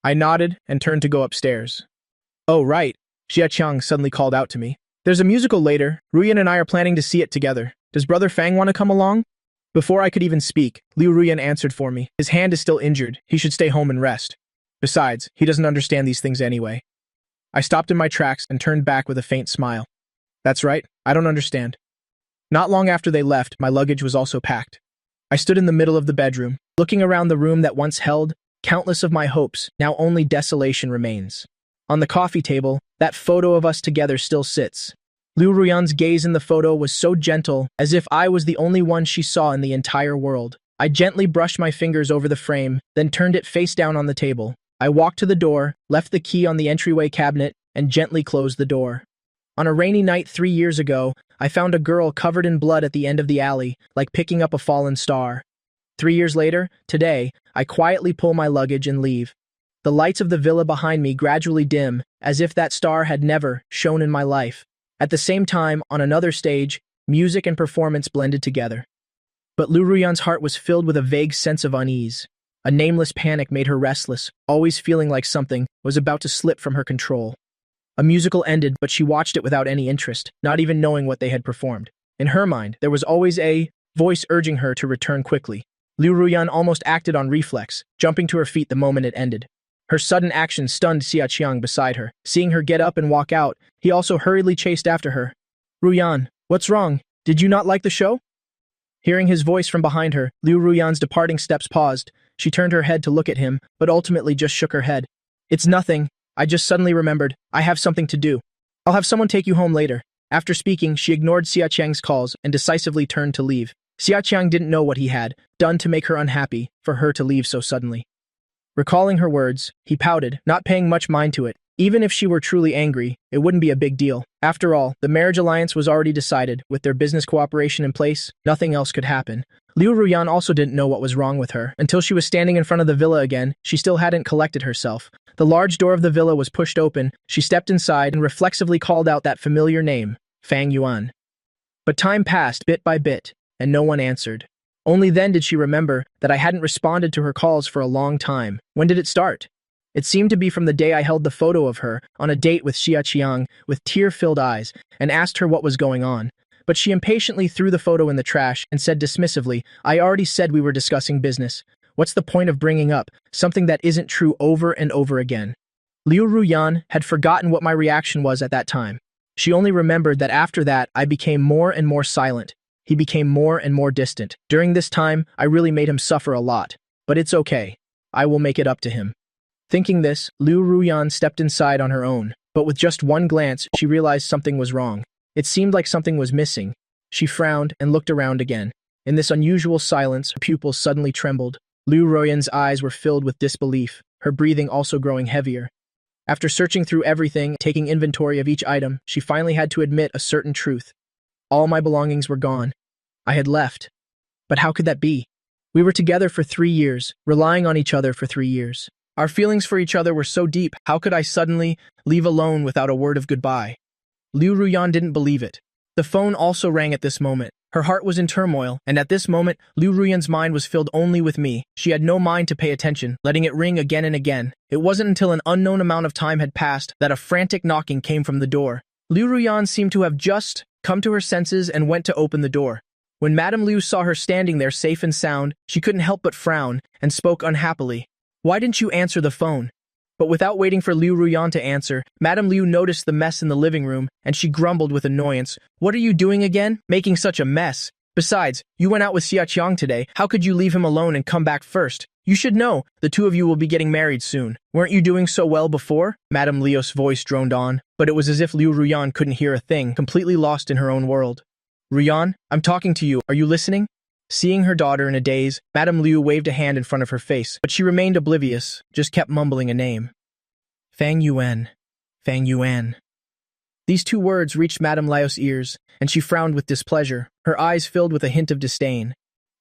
I nodded and turned to go upstairs. Oh, right, Jia Qiang suddenly called out to me. There's a musical later. Ruyan and I are planning to see it together. Does Brother Fang want to come along? Before I could even speak, Liu Ruyan answered for me. His hand is still injured. He should stay home and rest. Besides, he doesn't understand these things anyway. I stopped in my tracks and turned back with a faint smile. That's right, I don't understand. Not long after they left, my luggage was also packed. I stood in the middle of the bedroom, looking around the room that once held countless of my hopes. Now only desolation remains. On the coffee table, that photo of us together still sits. Liu Ruyan's gaze in the photo was so gentle, as if I was the only one she saw in the entire world. I gently brushed my fingers over the frame, then turned it face down on the table. I walked to the door, left the key on the entryway cabinet, and gently closed the door. On a rainy night 3 years ago, I found a girl covered in blood at the end of the alley, like picking up a fallen star. 3 years later, today, I quietly pull my luggage and leave. The lights of the villa behind me gradually dim, as if that star had never shone in my life. At the same time, on another stage, music and performance blended together. But Liu Ruyan's heart was filled with a vague sense of unease. A nameless panic made her restless, always feeling like something was about to slip from her control. A musical ended, but she watched it without any interest, not even knowing what they had performed. In her mind, there was always a voice urging her to return quickly. Liu Ruyan almost acted on reflex, jumping to her feet the moment it ended. Her sudden action stunned Jia Qiang beside her. Seeing her get up and walk out, he also hurriedly chased after her. "Ruyan, what's wrong? Did you not like the show?" Hearing his voice from behind her, Liu Ruyan's departing steps paused. She turned her head to look at him, but ultimately just shook her head. "It's nothing. I just suddenly remembered. I have something to do. I'll have someone take you home later." After speaking, she ignored Jia Qiang's calls and decisively turned to leave. Jia Qiang didn't know what he had done to make her unhappy, for her to leave so suddenly. Recalling her words, he pouted, not paying much mind to it. Even if she were truly angry, it wouldn't be a big deal. After all, the marriage alliance was already decided. With their business cooperation in place, nothing else could happen. Liu Ruyan also didn't know what was wrong with her. Until she was standing in front of the villa again, she still hadn't collected herself. The large door of the villa was pushed open. She stepped inside and reflexively called out that familiar name, Fang Yuan. But time passed bit by bit, and no one answered. Only then did she remember that I hadn't responded to her calls for a long time. When did it start? It seemed to be from the day I held the photo of her on a date with Jia Qiang with tear-filled eyes and asked her what was going on. But she impatiently threw the photo in the trash and said dismissively, "I already said we were discussing business. What's the point of bringing up something that isn't true over and over again?" Liu Ruyan had forgotten what my reaction was at that time. She only remembered that after that I became more and more silent. He became more and more distant. During this time, I really made him suffer a lot. But it's okay. I will make it up to him. Thinking this, Liu Ruyan stepped inside on her own. But with just one glance, she realized something was wrong. It seemed like something was missing. She frowned and looked around again. In this unusual silence, her pupils suddenly trembled. Liu Ruoyan's eyes were filled with disbelief, her breathing also growing heavier. After searching through everything, taking inventory of each item, she finally had to admit a certain truth. All my belongings were gone. I had left. But how could that be? We were together for 3 years, relying on each other for 3 years. Our feelings for each other were so deep, how could I suddenly leave alone without a word of goodbye? Liu Ruoyan didn't believe it. The phone also rang at this moment. Her heart was in turmoil, and at this moment, Liu Ruoyan's mind was filled only with me. She had no mind to pay attention, letting it ring again and again. It wasn't until an unknown amount of time had passed that a frantic knocking came from the door. Liu Ruoyan seemed to have just come to her senses and went to open the door. When Madame Liu saw her standing there safe and sound, she couldn't help but frown and spoke unhappily. "Why didn't you answer the phone?" But without waiting for Liu Ruoyan to answer, Madame Liu noticed the mess in the living room, and she grumbled with annoyance. "What are you doing again? Making such a mess. Besides, you went out with Xia Qiang today. How could you leave him alone and come back first? You should know, the two of you will be getting married soon. Weren't you doing so well before?" Madame Liu's voice droned on, but it was as if Liu Ruoyan couldn't hear a thing, completely lost in her own world. "Ruoyan, I'm talking to you. Are you listening?" Seeing her daughter in a daze, Madame Liu waved a hand in front of her face, but she remained oblivious, just kept mumbling a name. Fang Yuan. Fang Yuan. These 2 words reached Madame Liu's ears, and she frowned with displeasure, her eyes filled with a hint of disdain.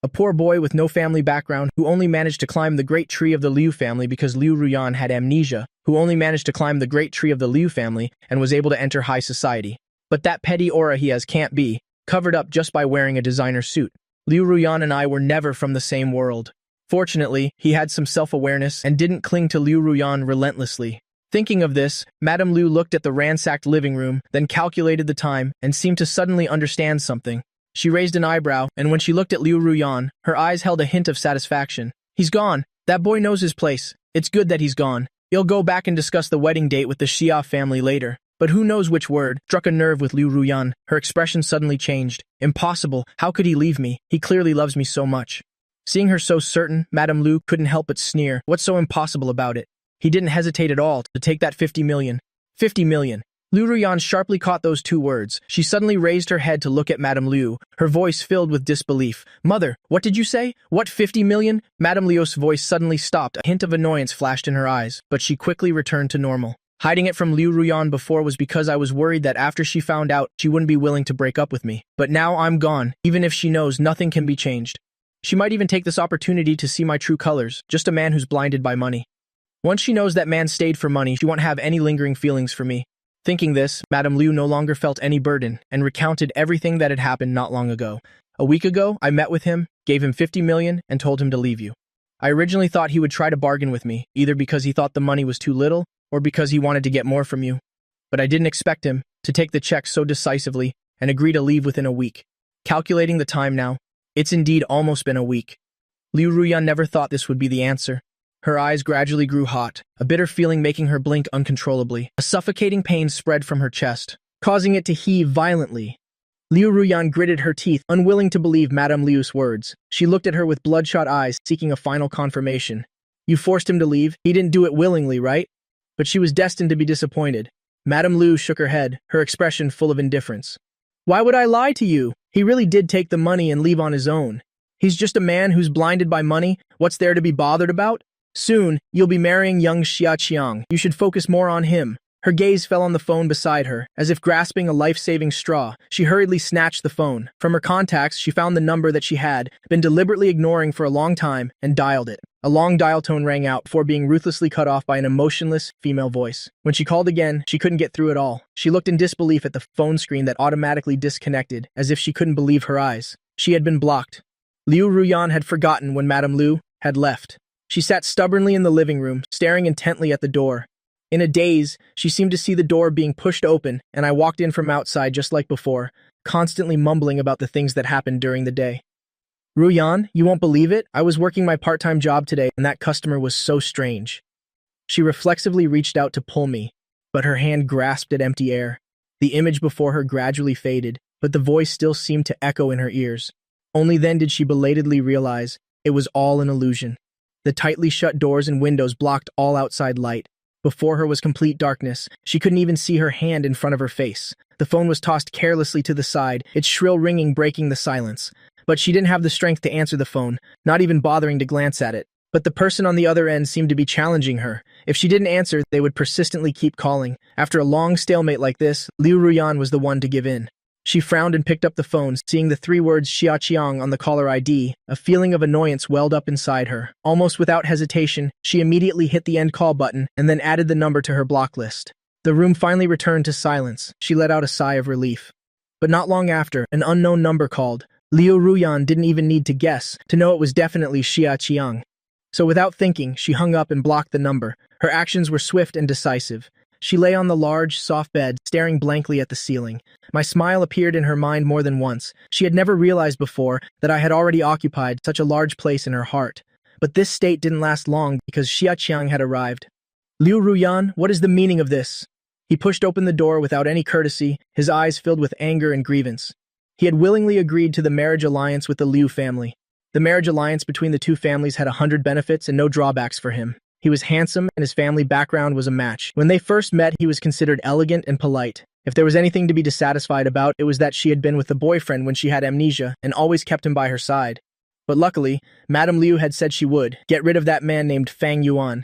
A poor boy with no family background who only managed to climb the great tree of the Liu family because Liu Ruoyan had amnesia, who only managed to climb the great tree of the Liu family and was able to enter high society. But that petty aura he has can't be covered up just by wearing a designer suit. Liu Ruoyan and I were never from the same world. Fortunately, he had some self-awareness and didn't cling to Liu Ruoyan relentlessly. Thinking of this, Madame Liu looked at the ransacked living room, then calculated the time, and seemed to suddenly understand something. She raised an eyebrow, and when she looked at Liu Ruoyan, her eyes held a hint of satisfaction. "He's gone. That boy knows his place. It's good that he's gone. He'll go back and discuss the wedding date with the Xia family later." But who knows which word struck a nerve with Liu Ruoyan. Her expression suddenly changed. "Impossible. How could he leave me? He clearly loves me so much." Seeing her so certain, Madame Liu couldn't help but sneer. What's so impossible about it? He didn't hesitate at all to take that 50 million. 50 million. Liu Ruoyan sharply caught those 2 words. She suddenly raised her head to look at Madame Liu, her voice filled with disbelief. "Mother, what did you say? What 50 million? Madame Liu's voice suddenly stopped. A hint of annoyance flashed in her eyes, but she quickly returned to normal. Hiding it from Liu Ruoyan before was because I was worried that after she found out, she wouldn't be willing to break up with me. But now I'm gone. Even if she knows, nothing can be changed. She might even take this opportunity to see my true colors, just a man who's blinded by money. Once she knows that man stayed for money, she won't have any lingering feelings for me." Thinking this, Madame Liu no longer felt any burden and recounted everything that had happened not long ago. "A week ago, I met with him, gave him 50 million, and told him to leave you. I originally thought he would try to bargain with me, either because he thought the money was too little, or because he wanted to get more from you. But I didn't expect him to take the check so decisively and agree to leave within a week. Calculating the time now, it's indeed almost been a week." Liu Ruoyan never thought this would be the answer. Her eyes gradually grew hot, a bitter feeling making her blink uncontrollably. A suffocating pain spread from her chest, causing it to heave violently. Liu Ruoyan gritted her teeth, unwilling to believe Madame Liu's words. She looked at her with bloodshot eyes, seeking a final confirmation. "You forced him to leave? He didn't do it willingly, right?" But she was destined to be disappointed. Madame Liu shook her head, her expression full of indifference. "Why would I lie to you? He really did take the money and leave on his own. He's just a man who's blinded by money. What's there to be bothered about? Soon, you'll be marrying young Xia Qiang. You should focus more on him." Her gaze fell on the phone beside her. As if grasping a life-saving straw, she hurriedly snatched the phone. From her contacts, she found the number that she had been deliberately ignoring for a long time and dialed it. A long dial tone rang out before being ruthlessly cut off by an emotionless female voice. When she called again, she couldn't get through at all. She looked in disbelief at the phone screen that automatically disconnected, as if she couldn't believe her eyes. She had been blocked. Liu Ruoyan had forgotten when Madame Liu had left. She sat stubbornly in the living room, staring intently at the door. In a daze, she seemed to see the door being pushed open, and I walked in from outside just like before, constantly mumbling about the things that happened during the day. "Ruoyan, you won't believe it? I was working my part-time job today, and that customer was so strange." She reflexively reached out to pull me, but her hand grasped at empty air. The image before her gradually faded, but the voice still seemed to echo in her ears. Only then did she belatedly realize it was all an illusion. The tightly shut doors and windows blocked all outside light. Before her was complete darkness. She couldn't even see her hand in front of her face. The phone was tossed carelessly to the side, its shrill ringing breaking the silence. But she didn't have the strength to answer the phone, not even bothering to glance at it. But the person on the other end seemed to be challenging her. If she didn't answer, they would persistently keep calling. After a long stalemate like this, Liu Ruyan was the one to give in. She frowned and picked up the phone, seeing the 3 words Xiaqiang on the caller ID. A feeling of annoyance welled up inside her. Almost without hesitation, she immediately hit the end call button and then added the number to her block list. The room finally returned to silence. She let out a sigh of relief. But not long after, an unknown number called. Liu Ruyan didn't even need to guess to know it was definitely Xiaqiang. So without thinking, she hung up and blocked the number. Her actions were swift and decisive. She lay on the large, soft bed, staring blankly at the ceiling. My smile appeared in her mind more than once. She had never realized before that I had already occupied such a large place in her heart. But this state didn't last long because Xiaqiang had arrived. Liu Ruyan, what is the meaning of this? He pushed open the door without any courtesy, his eyes filled with anger and grievance. He had willingly agreed to the marriage alliance with the Liu family. The marriage alliance between the two families had 100 benefits and no drawbacks for him. He was handsome, and his family background was a match. When they first met, he was considered elegant and polite. If there was anything to be dissatisfied about, it was that she had been with the boyfriend when she had amnesia and always kept him by her side. But luckily, Madame Liu had said she would get rid of that man named Fang Yuan.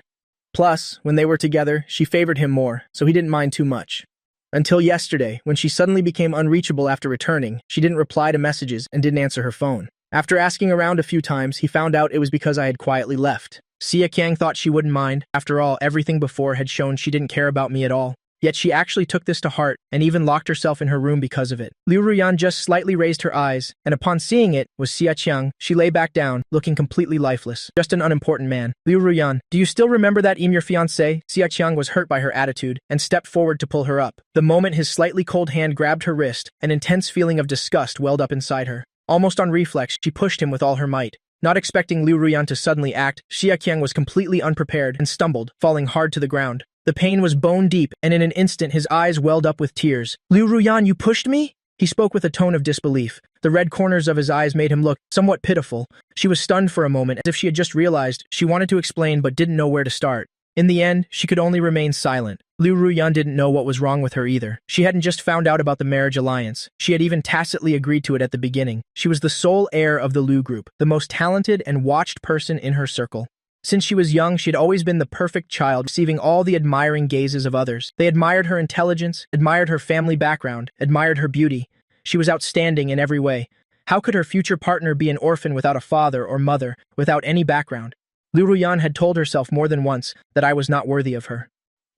Plus, when they were together, she favored him more, so he didn't mind too much. Until yesterday, when she suddenly became unreachable after returning, she didn't reply to messages and didn't answer her phone. After asking around a few times, he found out it was because I had quietly left. Xiaqiang thought she wouldn't mind. After all, everything before had shown she didn't care about me at all. Yet she actually took this to heart and even locked herself in her room because of it. Liu Ruyan just slightly raised her eyes, and upon seeing it was Xiaqiang. She lay back down, looking completely lifeless. Just an unimportant man. Liu Ruyan, do you still remember that I'm your fiancé? Xiaqiang was hurt by her attitude and stepped forward to pull her up. The moment his slightly cold hand grabbed her wrist, an intense feeling of disgust welled up inside her. Almost on reflex, she pushed him with all her might. Not expecting Liu Ruyan to suddenly act, Xiaqiang was completely unprepared and stumbled, falling hard to the ground. The pain was bone deep, and in an instant his eyes welled up with tears. Liu Ruyan, you pushed me? He spoke with a tone of disbelief. The red corners of his eyes made him look somewhat pitiful. She was stunned for a moment, as if she had just realized. She wanted to explain but didn't know where to start. In the end, she could only remain silent. Liu Ruyan didn't know what was wrong with her either. She hadn't just found out about the marriage alliance. She had even tacitly agreed to it at the beginning. She was the sole heir of the Liu group, the most talented and watched person in her circle. Since she was young, she had always been the perfect child, receiving all the admiring gazes of others. They admired her intelligence, admired her family background, admired her beauty. She was outstanding in every way. How could her future partner be an orphan without a father or mother, without any background? Liu Ruyan had told herself more than once that I was not worthy of her.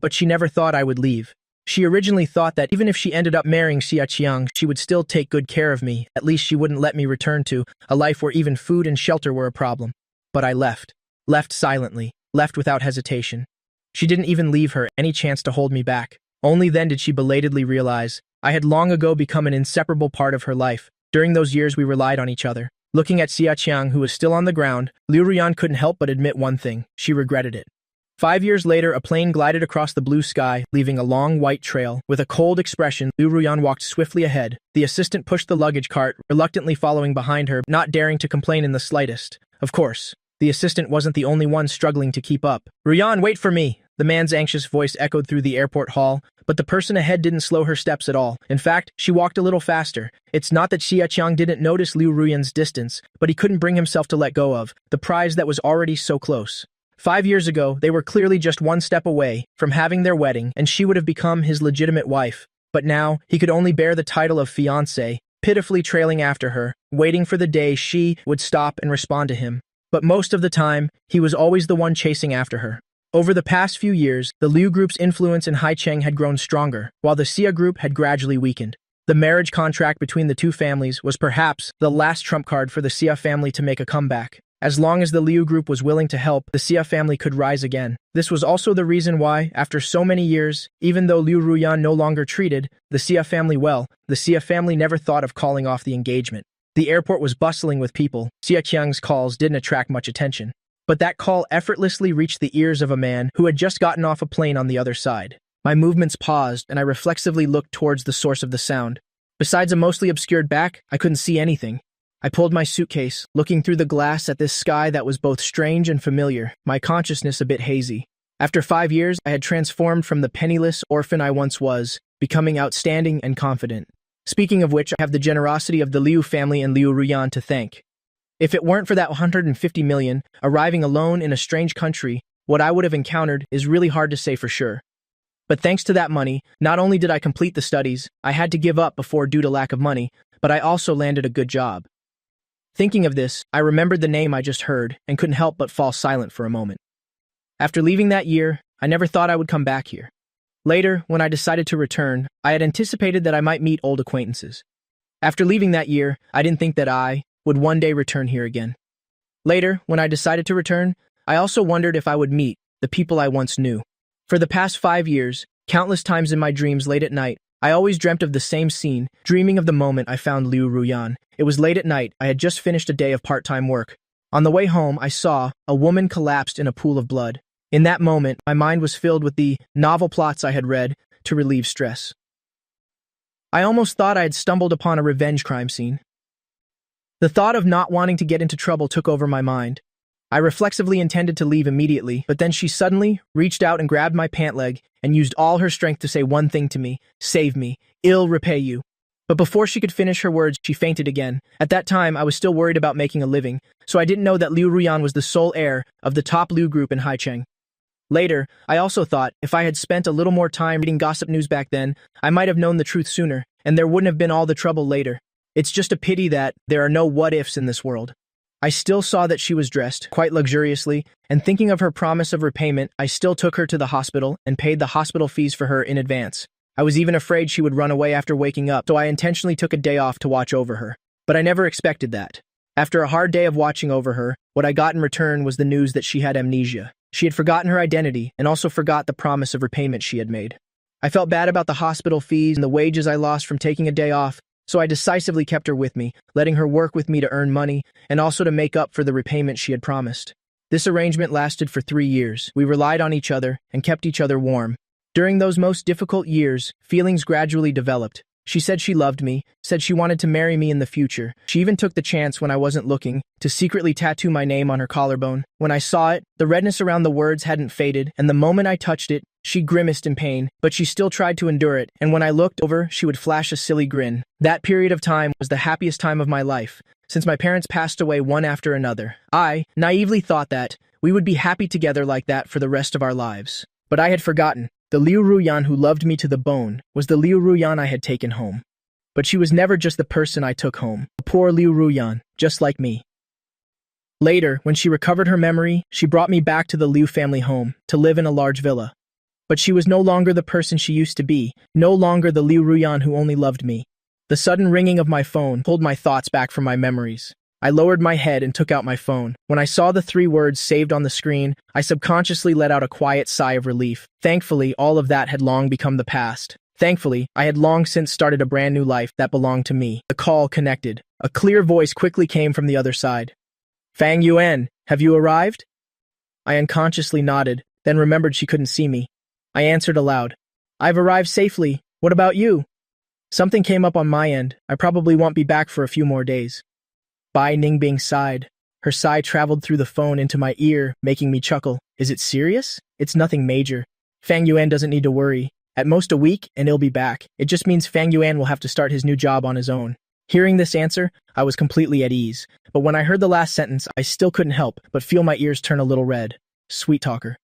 But she never thought I would leave. She originally thought that even if she ended up marrying Xiaqiang, she would still take good care of me. At least she wouldn't let me return to a life where even food and shelter were a problem. But I left. Left silently. Left without hesitation. She didn't even leave her any chance to hold me back. Only then did she belatedly realize I had long ago become an inseparable part of her life. During those years we relied on each other. Looking at Xiaqiang, who was still on the ground, Liu Ruyan couldn't help but admit one thing. She regretted it. 5 years later, a plane glided across the blue sky, leaving a long white trail. With a cold expression, Liu Ruyan walked swiftly ahead. The assistant pushed the luggage cart, reluctantly following behind her, not daring to complain in the slightest. Of course, the assistant wasn't the only one struggling to keep up. Ruyan, wait for me! The man's anxious voice echoed through the airport hall, but the person ahead didn't slow her steps at all. In fact, she walked a little faster. It's not that Xiaqiang didn't notice Liu Ruyan's distance, but he couldn't bring himself to let go of the prize that was already so close. 5 years ago, they were clearly just one step away from having their wedding, and she would have become his legitimate wife. But now, he could only bear the title of fiancé, pitifully trailing after her, waiting for the day she would stop and respond to him. But most of the time, he was always the one chasing after her. Over the past few years, the Liu group's influence in Haicheng had grown stronger, while the Xia group had gradually weakened. The marriage contract between the two families was perhaps the last trump card for the Xia family to make a comeback. As long as the Liu group was willing to help, the Xia family could rise again. This was also the reason why, after so many years, even though Liu Ruyan no longer treated the Xia family well, the Xia family never thought of calling off the engagement. The airport was bustling with people. Xiaqiang's calls didn't attract much attention. But that call effortlessly reached the ears of a man who had just gotten off a plane on the other side. My movements paused, and I reflexively looked towards the source of the sound. Besides a mostly obscured back, I couldn't see anything. I pulled my suitcase, looking through the glass at this sky that was both strange and familiar, my consciousness a bit hazy. After 5 years, I had transformed from the penniless orphan I once was, becoming outstanding and confident. Speaking of which, I have the generosity of the Liu family and Liu Ruyan to thank. If it weren't for that 150 million, arriving alone in a strange country, what I would have encountered is really hard to say for sure. But thanks to that money, not only did I complete the studies I had to give up before due to lack of money, but I also landed a good job. Thinking of this, I remembered the name I just heard and couldn't help but fall silent for a moment. After leaving that year, I never thought I would come back here. Later, when I decided to return, I had anticipated that I might meet old acquaintances. After leaving that year, I didn't think that I would one day return here again. Later, when I decided to return, I also wondered if I would meet the people I once knew. For the past 5 years, countless times in my dreams late at night, I always dreamt of the same scene, dreaming of the moment I found Liu Ruyan. It was late at night, I had just finished a day of part-time work. On the way home, I saw a woman collapsed in a pool of blood. In that moment, my mind was filled with the novel plots I had read to relieve stress. I almost thought I had stumbled upon a revenge crime scene. The thought of not wanting to get into trouble took over my mind. I reflexively intended to leave immediately, but then she suddenly reached out and grabbed my pant leg and used all her strength to say one thing to me: "Save me, I'll repay you." But before she could finish her words, she fainted again. At that time, I was still worried about making a living, so I didn't know that Liu Ruyan was the sole heir of the top Liu group in Haicheng. Later, I also thought if I had spent a little more time reading gossip news back then, I might have known the truth sooner, and there wouldn't have been all the trouble later. It's just a pity that there are no what-ifs in this world. I still saw that she was dressed quite luxuriously, and thinking of her promise of repayment, I still took her to the hospital and paid the hospital fees for her in advance. I was even afraid she would run away after waking up, so I intentionally took a day off to watch over her. But I never expected that. After a hard day of watching over her, what I got in return was the news that she had amnesia. She had forgotten her identity and also forgot the promise of repayment she had made. I felt bad about the hospital fees and the wages I lost from taking a day off, so I decisively kept her with me, letting her work with me to earn money and also to make up for the repayment she had promised. This arrangement lasted for 3 years. We relied on each other and kept each other warm. During those most difficult years, feelings gradually developed. She said she loved me, said she wanted to marry me in the future. She even took the chance when I wasn't looking to secretly tattoo my name on her collarbone. When I saw it, the redness around the words hadn't faded, and the moment I touched it, she grimaced in pain, but she still tried to endure it, and when I looked over, she would flash a silly grin. That period of time was the happiest time of my life, since my parents passed away one after another. I naively thought that we would be happy together like that for the rest of our lives. But I had forgotten. The Liu Ruyan who loved me to the bone was the Liu Ruyan I had taken home. But she was never just the person I took home. A poor Liu Ruyan, just like me. Later, when she recovered her memory, she brought me back to the Liu family home to live in a large villa. But she was no longer the person she used to be, no longer the Liu Ruyan who only loved me. The sudden ringing of my phone pulled my thoughts back from my memories. I lowered my head and took out my phone. When I saw the 3 words saved on the screen, I subconsciously let out a quiet sigh of relief. Thankfully, all of that had long become the past. Thankfully, I had long since started a brand new life that belonged to me. The call connected. A clear voice quickly came from the other side. "Fang Yuan, have you arrived?" I unconsciously nodded, then remembered she couldn't see me. I answered aloud. "I've arrived safely. What about you?" Something came up on my end. I probably won't be back for a few more days. Bai Ningbing sighed. Her sigh traveled through the phone into my ear, making me chuckle. Is it serious? It's nothing major. Fang Yuan doesn't need to worry. At most a week, and he'll be back. It just means Fang Yuan will have to start his new job on his own. Hearing this answer, I was completely at ease. But when I heard the last sentence, I still couldn't help but feel my ears turn a little red. Sweet talker.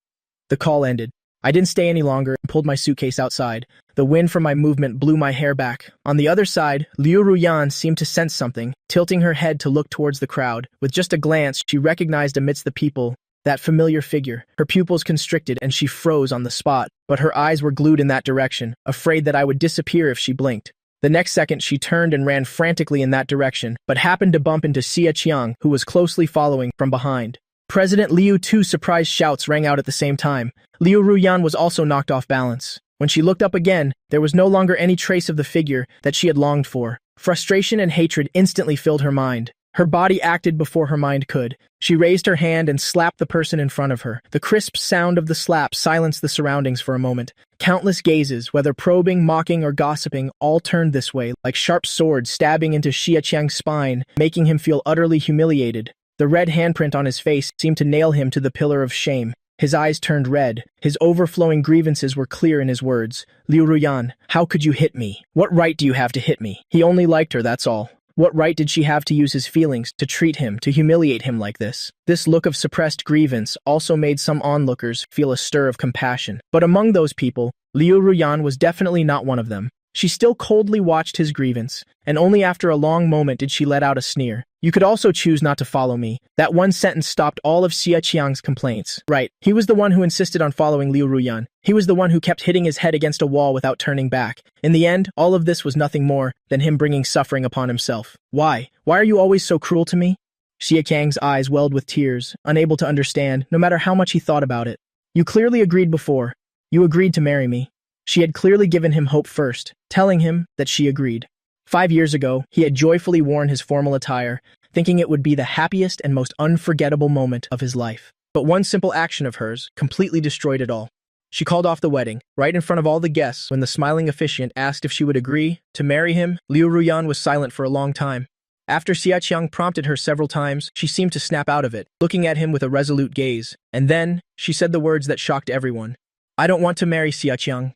The call ended. I didn't stay any longer and pulled my suitcase outside. The wind from my movement blew my hair back. On the other side, Liu Ruyan seemed to sense something, tilting her head to look towards the crowd. With just a glance, she recognized amidst the people that familiar figure. Her pupils constricted and she froze on the spot, but her eyes were glued in that direction, afraid that I would disappear if she blinked. The next second, she turned and ran frantically in that direction, but happened to bump into Xia Qiang, who was closely following from behind. President Liu, two surprised shouts rang out at the same time. Liu Ruyan was also knocked off balance. When she looked up again, there was no longer any trace of the figure that she had longed for. Frustration and hatred instantly filled her mind. Her body acted before her mind could. She raised her hand and slapped the person in front of her. The crisp sound of the slap silenced the surroundings for a moment. Countless gazes, whether probing, mocking, or gossiping, all turned this way, like sharp swords stabbing into Xia Qiang's spine, making him feel utterly humiliated. The red handprint on his face seemed to nail him to the pillar of shame. His eyes turned red. His overflowing grievances were clear in his words. Liu Ruyan, how could you hit me? What right do you have to hit me? He only liked her, that's all. What right did she have to use his feelings, to treat him, to humiliate him like this? This look of suppressed grievance also made some onlookers feel a stir of compassion. But among those people, Liu Ruyan was definitely not one of them. She still coldly watched his grievance, and only after a long moment did she let out a sneer. You could also choose not to follow me. That one sentence stopped all of Xia Qiang's complaints. Right, he was the one who insisted on following Liu Ruyan. He was the one who kept hitting his head against a wall without turning back. In the end, all of this was nothing more than him bringing suffering upon himself. Why? Why are you always so cruel to me? Xia Qiang's eyes welled with tears, unable to understand, no matter how much he thought about it. You clearly agreed before. You agreed to marry me. She had clearly given him hope first, telling him that she agreed. 5 years ago, he had joyfully worn his formal attire, thinking it would be the happiest and most unforgettable moment of his life. But one simple action of hers completely destroyed it all. She called off the wedding, right in front of all the guests. When the smiling officiant asked if she would agree to marry him, Liu Ruyan was silent for a long time. After Xia Qiang prompted her several times, she seemed to snap out of it, looking at him with a resolute gaze. And then, she said the words that shocked everyone. I don't want to marry Xia Qiang.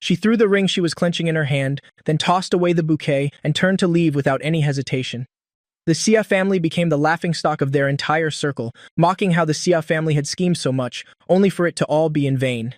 She threw the ring she was clenching in her hand, then tossed away the bouquet and turned to leave without any hesitation. The Xia family became the laughingstock of their entire circle, mocking how the Xia family had schemed so much, only for it to all be in vain.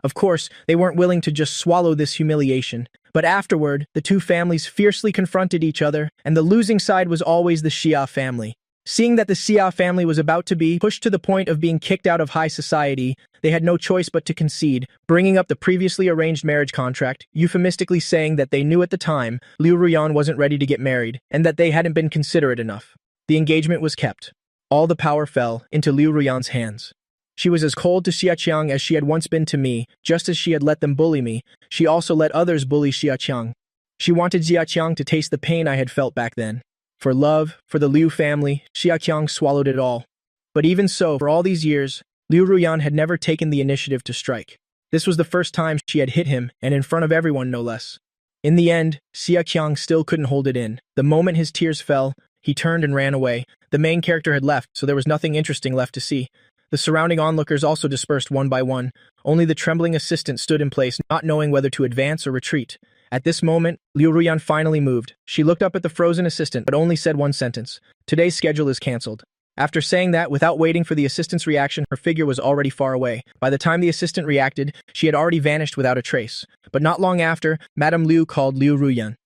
Of course, they weren't willing to just swallow this humiliation, but afterward, the two families fiercely confronted each other, and the losing side was always the Xia family. Seeing that the Xia family was about to be pushed to the point of being kicked out of high society, they had no choice but to concede, bringing up the previously arranged marriage contract, euphemistically saying that they knew at the time Liu Ruyan wasn't ready to get married, and that they hadn't been considerate enough. The engagement was kept. All the power fell into Liu Ruyan's hands. She was as cold to Xia Qiang as she had once been to me. Just as she had let them bully me, she also let others bully Xia Qiang. She wanted Xia Qiang to taste the pain I had felt back then. For love, for the Liu family, Xia Qiang swallowed it all. But even so, for all these years, Liu Ruyan had never taken the initiative to strike. This was the first time she had hit him, and in front of everyone no less. In the end, Xia Qiang still couldn't hold it in. The moment his tears fell, he turned and ran away. The main character had left, so there was nothing interesting left to see. The surrounding onlookers also dispersed one by one. Only the trembling assistant stood in place, not knowing whether to advance or retreat. At this moment, Liu Ruyan finally moved. She looked up at the frozen assistant, but only said one sentence. Today's schedule is cancelled. After saying that, without waiting for the assistant's reaction, her figure was already far away. By the time the assistant reacted, she had already vanished without a trace. But not long after, Madame Liu called Liu Ruyan.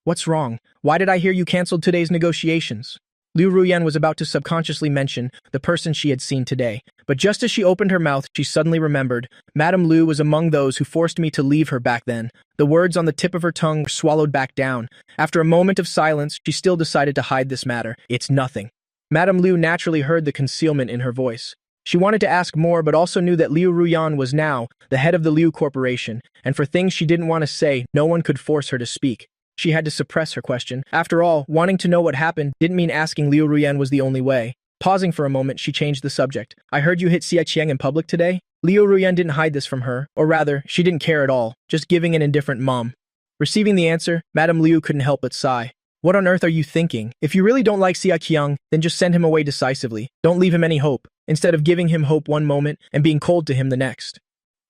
What's wrong? Why did I hear you cancelled today's negotiations? Liu Ruyan was about to subconsciously mention the person she had seen today. But just as she opened her mouth, she suddenly remembered. Madame Liu was among those who forced me to leave her back then. The words on the tip of her tongue were swallowed back down. After a moment of silence, she still decided to hide this matter. It's nothing. Madame Liu naturally heard the concealment in her voice. She wanted to ask more, but also knew that Liu Ruyan was now the head of the Liu Corporation, and for things she didn't want to say, no one could force her to speak. She had to suppress her question. After all, wanting to know what happened didn't mean asking Liu Ruyan was the only way. Pausing for a moment, she changed the subject. I heard you hit Xia Qiang in public today? Liu Ruyan didn't hide this from her, or rather, she didn't care at all, just giving an indifferent mom. Receiving the answer, Madame Liu couldn't help but sigh. What on earth are you thinking? If you really don't like Xia Qiang, then just send him away decisively. Don't leave him any hope, instead of giving him hope one moment and being cold to him the next.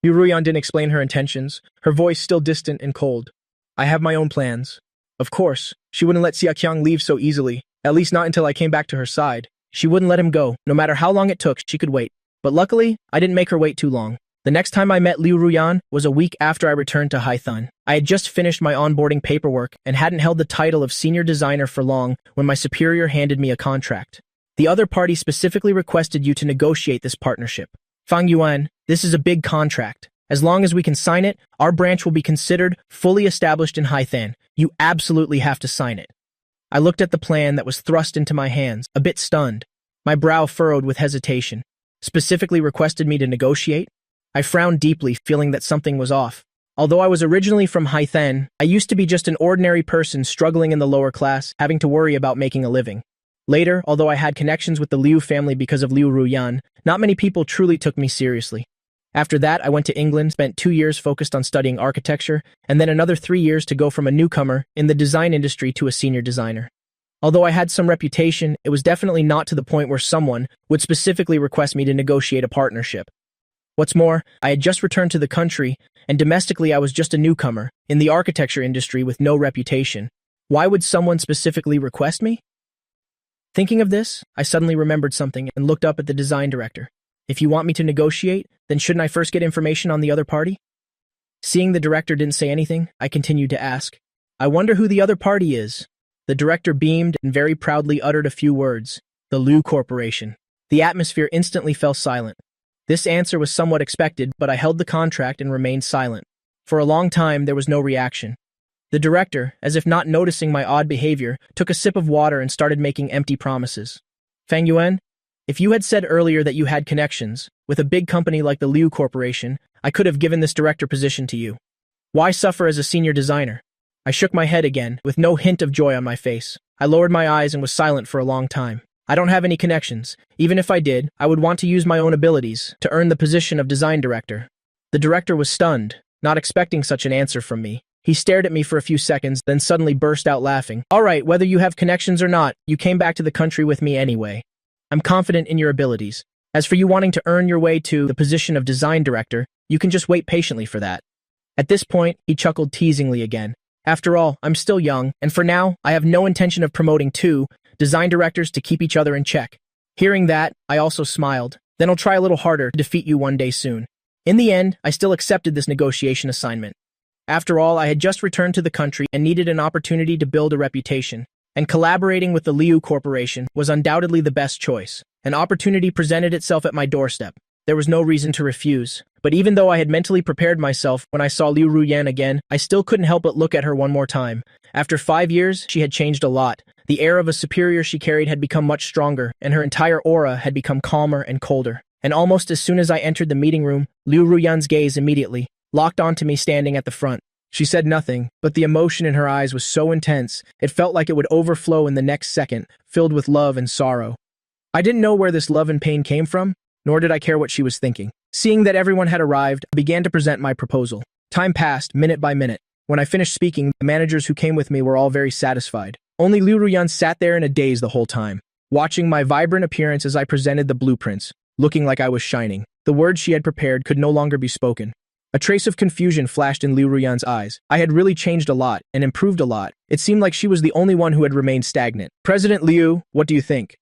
Liu Ruyan didn't explain her intentions, her voice still distant and cold. I have my own plans. Of course, she wouldn't let Xia Qiang leave so easily, at least not until I came back to her side. She wouldn't let him go, no matter how long it took, she could wait. But luckily, I didn't make her wait too long. The next time I met Liu Ruyan was a week after I returned to Haithun. I had just finished my onboarding paperwork and hadn't held the title of senior designer for long when my superior handed me a contract. The other party specifically requested you to negotiate this partnership. Fang Yuan, this is a big contract. As long as we can sign it, our branch will be considered fully established in Haithun. You absolutely have to sign it. I looked at the plan that was thrust into my hands, a bit stunned. My brow furrowed with hesitation. Specifically requested me to negotiate? I frowned deeply, feeling that something was off. Although I was originally from Haithun, I used to be just an ordinary person struggling in the lower class, having to worry about making a living. Later, although I had connections with the Liu family because of Liu Ruyan, not many people truly took me seriously. After that, I went to England, spent 2 years focused on studying architecture, and then another 3 years to go from a newcomer in the design industry to a senior designer. Although I had some reputation, it was definitely not to the point where someone would specifically request me to negotiate a partnership. What's more, I had just returned to the country, and domestically I was just a newcomer, in the architecture industry with no reputation. Why would someone specifically request me? Thinking of this, I suddenly remembered something and looked up at the design director. If you want me to negotiate, then shouldn't I first get information on the other party? Seeing the director didn't say anything, I continued to ask, I wonder who the other party is. The director beamed and very proudly uttered a few words. The Liu Corporation. The atmosphere instantly fell silent. This answer was somewhat expected, but I held the contract and remained silent. For a long time, there was no reaction. The director, as if not noticing my odd behavior, took a sip of water and started making empty promises. Fang Yuan, if you had said earlier that you had connections with a big company like the Liu Corporation, I could have given this director position to you. Why suffer as a senior designer? I shook my head again, with no hint of joy on my face. I lowered my eyes and was silent for a long time. I don't have any connections. Even if I did, I would want to use my own abilities to earn the position of design director. The director was stunned, not expecting such an answer from me. He stared at me for a few seconds, then suddenly burst out laughing. All right, whether you have connections or not, you came back to the country with me anyway. I'm confident in your abilities. As for you wanting to earn your way to the position of design director, you can just wait patiently for that. At this point, he chuckled teasingly again. After all, I'm still young, and for now, I have no intention of promoting two design directors to keep each other in check. Hearing that, I also smiled. Then I'll try a little harder to defeat you one day soon. In the end, I still accepted this negotiation assignment. After all, I had just returned to the country and needed an opportunity to build a reputation, and collaborating with the Liu Corporation was undoubtedly the best choice. An opportunity presented itself at my doorstep. There was no reason to refuse. But even though I had mentally prepared myself when I saw Liu Ruyan again, I still couldn't help but look at her one more time. After 5 years, she had changed a lot. The air of a superior she carried had become much stronger, and her entire aura had become calmer and colder. And almost as soon as I entered the meeting room, Liu Ruyan's gaze immediately locked onto me standing at the front. She said nothing, but the emotion in her eyes was so intense, it felt like it would overflow in the next second, filled with love and sorrow. I didn't know where this love and pain came from, nor did I care what she was thinking. Seeing that everyone had arrived, I began to present my proposal. Time passed, minute by minute. When I finished speaking, the managers who came with me were all very satisfied. Only Liu Ruyan sat there in a daze the whole time, watching my vibrant appearance as I presented the blueprints, looking like I was shining. The words she had prepared could no longer be spoken. A trace of confusion flashed in Liu Ruyan's eyes. I had really changed a lot, and improved a lot. It seemed like she was the only one who had remained stagnant. President Liu, what do you think?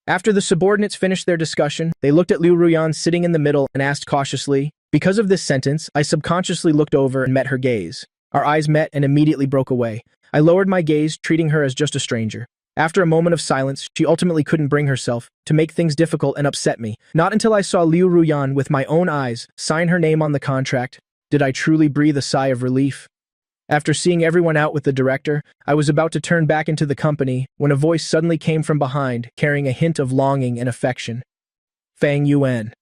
After the subordinates finished their discussion, they looked at Liu Ruyan sitting in the middle and asked cautiously. Because of this sentence, I subconsciously looked over and met her gaze. Our eyes met and immediately broke away. I lowered my gaze, treating her as just a stranger. After a moment of silence, she ultimately couldn't bring herself to make things difficult and upset me. Not until I saw Liu Ruyan with my own eyes sign her name on the contract did I truly breathe a sigh of relief. After seeing everyone out with the director, I was about to turn back into the company when a voice suddenly came from behind, carrying a hint of longing and affection. Fang Yuan.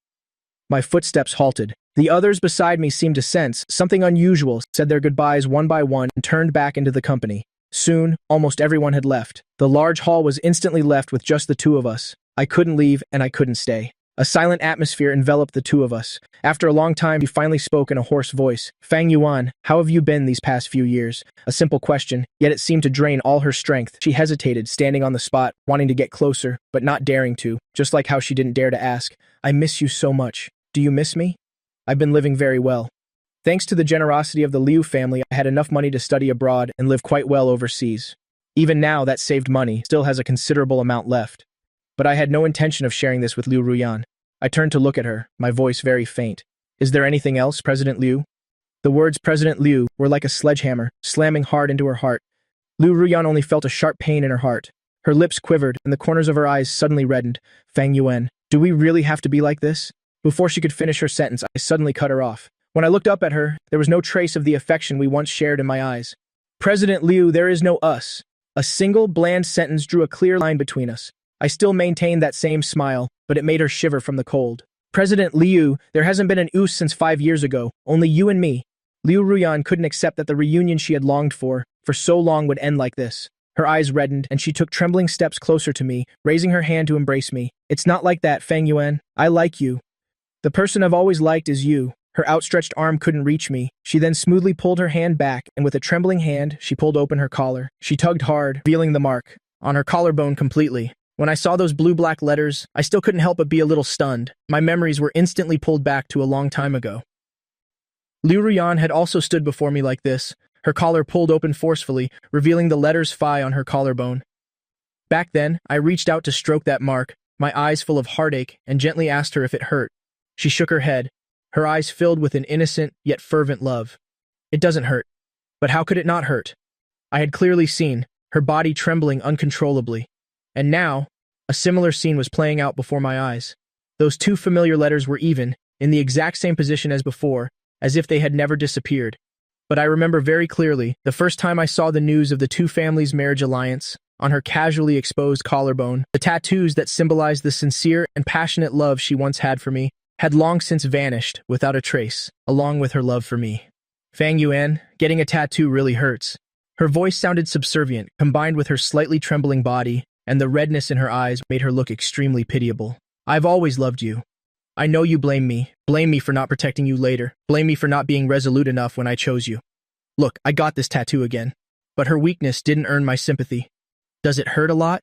My footsteps halted. The others beside me seemed to sense something unusual, said their goodbyes one by one, and turned back into the company. Soon, almost everyone had left. The large hall was instantly left with just the two of us. I couldn't leave, and I couldn't stay. A silent atmosphere enveloped the two of us. After a long time, he finally spoke in a hoarse voice. Fang Yuan, how have you been these past few years? A simple question, yet it seemed to drain all her strength. She hesitated, standing on the spot, wanting to get closer, but not daring to, just like how she didn't dare to ask. I miss you so much. Do you miss me? I've been living very well. Thanks to the generosity of the Liu family, I had enough money to study abroad and live quite well overseas. Even now, that saved money still has a considerable amount left. But I had no intention of sharing this with Liu Ruyan. I turned to look at her, my voice very faint. Is there anything else, President Liu? The words President Liu were like a sledgehammer, slamming hard into her heart. Liu Ruyan only felt a sharp pain in her heart. Her lips quivered, and the corners of her eyes suddenly reddened. Fang Yuan, do we really have to be like this? Before she could finish her sentence, I suddenly cut her off. When I looked up at her, there was no trace of the affection we once shared in my eyes. President Liu, there is no us. A single, bland sentence drew a clear line between us. I still maintained that same smile, but it made her shiver from the cold. President Liu, there hasn't been an ooze since 5 years ago, only you and me. Liu Ruyan couldn't accept that the reunion she had longed for so long would end like this. Her eyes reddened, and she took trembling steps closer to me, raising her hand to embrace me. It's not like that, Fang Yuan. I like you. The person I've always liked is you. Her outstretched arm couldn't reach me. She then smoothly pulled her hand back, and with a trembling hand, she pulled open her collar. She tugged hard, revealing the mark on her collarbone completely. When I saw those blue-black letters, I still couldn't help but be a little stunned. My memories were instantly pulled back to a long time ago. Liu Ruyan had also stood before me like this, her collar pulled open forcefully, revealing the letters Phi on her collarbone. Back then, I reached out to stroke that mark, my eyes full of heartache, and gently asked her if it hurt. She shook her head, her eyes filled with an innocent yet fervent love. It doesn't hurt. But how could it not hurt? I had clearly seen, her body trembling uncontrollably. And now, a similar scene was playing out before my eyes. Those two familiar letters were even, in the exact same position as before, as if they had never disappeared. But I remember very clearly, the first time I saw the news of the two families' marriage alliance, on her casually exposed collarbone, the tattoos that symbolized the sincere and passionate love she once had for me, had long since vanished without a trace, along with her love for me. Fang Yuan, getting a tattoo really hurts. Her voice sounded subservient, combined with her slightly trembling body, and the redness in her eyes made her look extremely pitiable. I've always loved you. I know you blame me for not protecting you later, blame me for not being resolute enough when I chose you. Look, I got this tattoo again. But her weakness didn't earn my sympathy. Does it hurt a lot?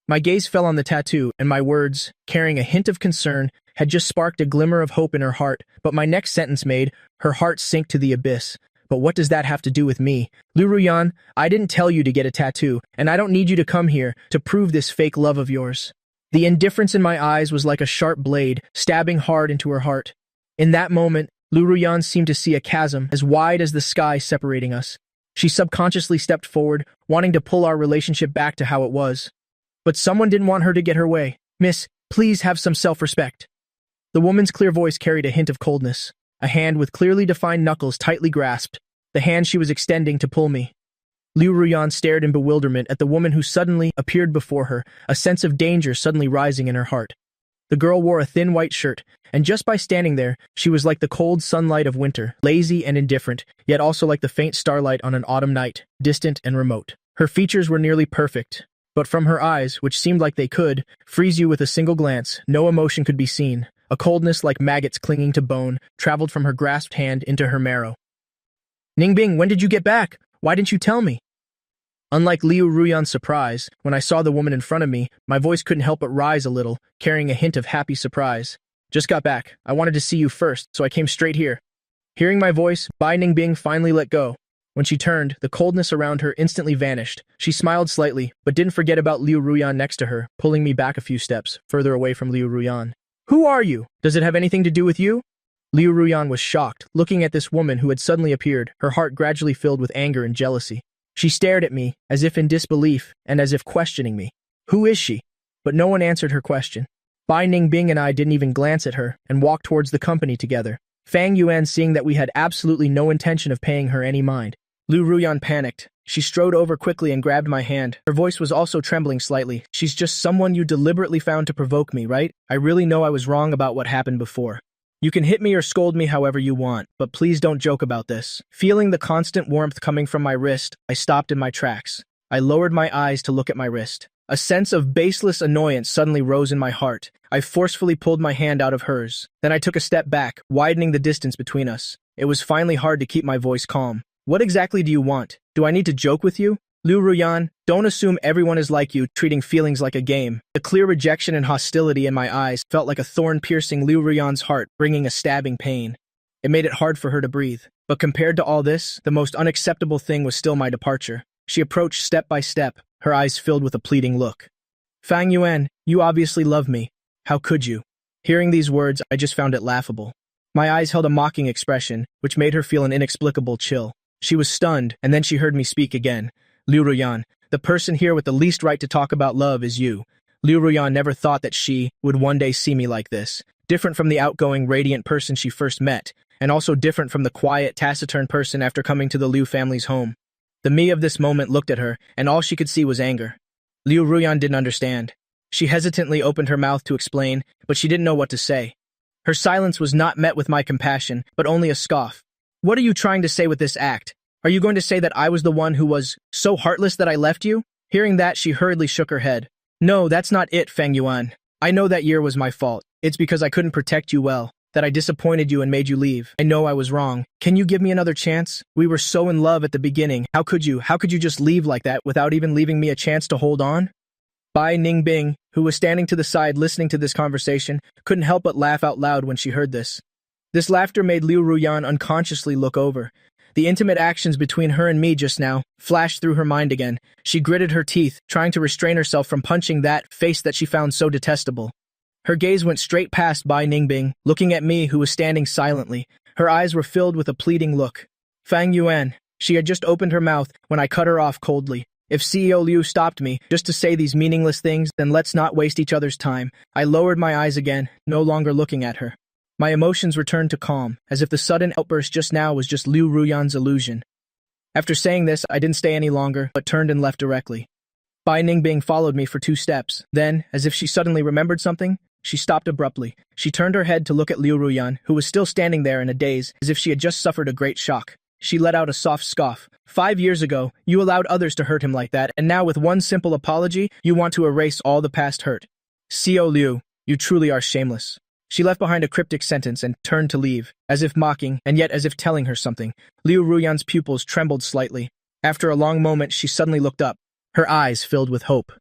My gaze fell on the tattoo, and my words, carrying a hint of concern, had just sparked a glimmer of hope in her heart, but my next sentence made her heart sink to the abyss. But what does that have to do with me? Liu Ruyan, I didn't tell you to get a tattoo, and I don't need you to come here to prove this fake love of yours. The indifference in my eyes was like a sharp blade, stabbing hard into her heart. In that moment, Liu Ruyan seemed to see a chasm as wide as the sky separating us. She subconsciously stepped forward, wanting to pull our relationship back to how it was. But someone didn't want her to get her way. Miss, please have some self-respect. The woman's clear voice carried a hint of coldness. A hand with clearly defined knuckles tightly grasped, the hand she was extending to pull me. Liu Ruyan stared in bewilderment at the woman who suddenly appeared before her, a sense of danger suddenly rising in her heart. The girl wore a thin white shirt, and just by standing there, she was like the cold sunlight of winter, lazy and indifferent, yet also like the faint starlight on an autumn night, distant and remote. Her features were nearly perfect, but from her eyes, which seemed like they could freeze you with a single glance, no emotion could be seen. A coldness like maggots clinging to bone traveled from her grasped hand into her marrow. Ningbing, when did you get back? Why didn't you tell me? Unlike Liu Ruyan's surprise, when I saw the woman in front of me, my voice couldn't help but rise a little, carrying a hint of happy surprise. Just got back. I wanted to see you first, so I came straight here. Hearing my voice, Bai Ningbing finally let go. When she turned, the coldness around her instantly vanished. She smiled slightly, but didn't forget about Liu Ruyan next to her, pulling me back a few steps, further away from Liu Ruyan. Who are you? Does it have anything to do with you? Liu Ruyan was shocked, looking at this woman who had suddenly appeared, her heart gradually filled with anger and jealousy. She stared at me, as if in disbelief, and as if questioning me. Who is she? But no one answered her question. Bai Ningbing and I didn't even glance at her, and walked towards the company together. Fang Yuan seeing that we had absolutely no intention of paying her any mind. Liu Ruyan panicked. She strode over quickly and grabbed my hand. Her voice was also trembling slightly. She's just someone you deliberately found to provoke me, right? I really know I was wrong about what happened before. You can hit me or scold me however you want, but please don't joke about this. Feeling the constant warmth coming from my wrist, I stopped in my tracks. I lowered my eyes to look at my wrist. A sense of baseless annoyance suddenly rose in my heart. I forcefully pulled my hand out of hers. Then I took a step back, widening the distance between us. It was finally hard to keep my voice calm. What exactly do you want? Do I need to joke with you? Liu Ruyan, don't assume everyone is like you, treating feelings like a game. The clear rejection and hostility in my eyes felt like a thorn piercing Liu Ruyan's heart, bringing a stabbing pain. It made it hard for her to breathe. But compared to all this, the most unacceptable thing was still my departure. She approached step by step, her eyes filled with a pleading look. Fang Yuan, you obviously love me. How could you? Hearing these words, I just found it laughable. My eyes held a mocking expression, which made her feel an inexplicable chill. She was stunned, and then she heard me speak again. Liu Ruyan, the person here with the least right to talk about love is you. Liu Ruyan never thought that she would one day see me like this, different from the outgoing, radiant person she first met, and also different from the quiet, taciturn person after coming to the Liu family's home. The me of this moment looked at her, and all she could see was anger. Liu Ruyan didn't understand. She hesitantly opened her mouth to explain, but she didn't know what to say. Her silence was not met with my compassion, but only a scoff. What are you trying to say with this act? Are you going to say that I was the one who was so heartless that I left you? Hearing that, she hurriedly shook her head. No, that's not it, Fang Yuan. I know that year was my fault. It's because I couldn't protect you well, that I disappointed you and made you leave. I know I was wrong. Can you give me another chance? We were so in love at the beginning. How could you just leave like that without even leaving me a chance to hold on? Bai Ningbing, who was standing to the side listening to this conversation, couldn't help but laugh out loud when she heard this. This laughter made Liu Ruyan unconsciously look over. The intimate actions between her and me just now flashed through her mind again. She gritted her teeth, trying to restrain herself from punching that face that she found so detestable. Her gaze went straight past Bai Ningbing, looking at me who was standing silently. Her eyes were filled with a pleading look. Fang Yuan. She had just opened her mouth when I cut her off coldly. If CEO Liu stopped me just to say these meaningless things, then let's not waste each other's time. I lowered my eyes again, no longer looking at her. My emotions returned to calm, as if the sudden outburst just now was just Liu Ruyan's illusion. After saying this, I didn't stay any longer, but turned and left directly. Bai Ningbing followed me for 2 steps. Then, as if she suddenly remembered something, she stopped abruptly. She turned her head to look at Liu Ruyan, who was still standing there in a daze, as if she had just suffered a great shock. She let out a soft scoff. 5 years ago, you allowed others to hurt him like that, and now with one simple apology, you want to erase all the past hurt. CEO Liu, you truly are shameless. She left behind a cryptic sentence and turned to leave, as if mocking, and yet as if telling her something. Liu Ruyan's pupils trembled slightly. After a long moment, she suddenly looked up, her eyes filled with hope.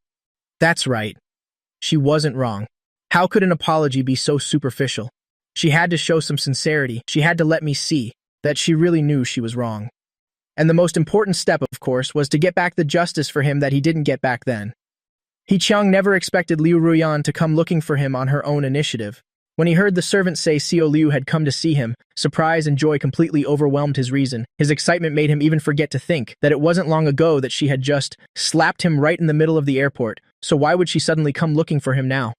That's right. She wasn't wrong. How could an apology be so superficial? She had to show some sincerity. She had to let me see that she really knew she was wrong. And the most important step, of course, was to get back the justice for him that he didn't get back then. He Qiang never expected Liu Ruyan to come looking for him on her own initiative. When he heard the servant say Xiao Liu had come to see him, surprise and joy completely overwhelmed his reason. His excitement made him even forget to think that it wasn't long ago that she had just slapped him right in the middle of the airport, so why would she suddenly come looking for him now?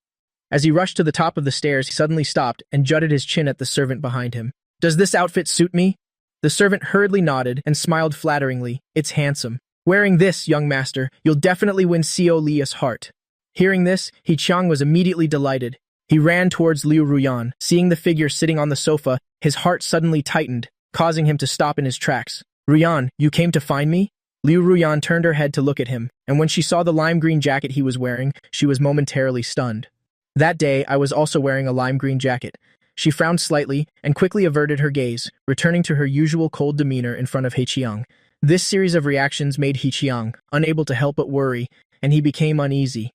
As he rushed to the top of the stairs, he suddenly stopped and jutted his chin at the servant behind him. Does this outfit suit me? The servant hurriedly nodded and smiled flatteringly. It's handsome. Wearing this, young master, you'll definitely win Xiao Li's heart. Hearing this, He Qiang was immediately delighted. He ran towards Liu Ruyan. Seeing the figure sitting on the sofa, his heart suddenly tightened, causing him to stop in his tracks. Ruyan, you came to find me? Liu Ruyan turned her head to look at him, and when she saw the lime green jacket he was wearing, she was momentarily stunned. That day, I was also wearing a lime green jacket. She frowned slightly and quickly averted her gaze, returning to her usual cold demeanor in front of He Qiang. This series of reactions made He Qiang unable to help but worry, and he became uneasy.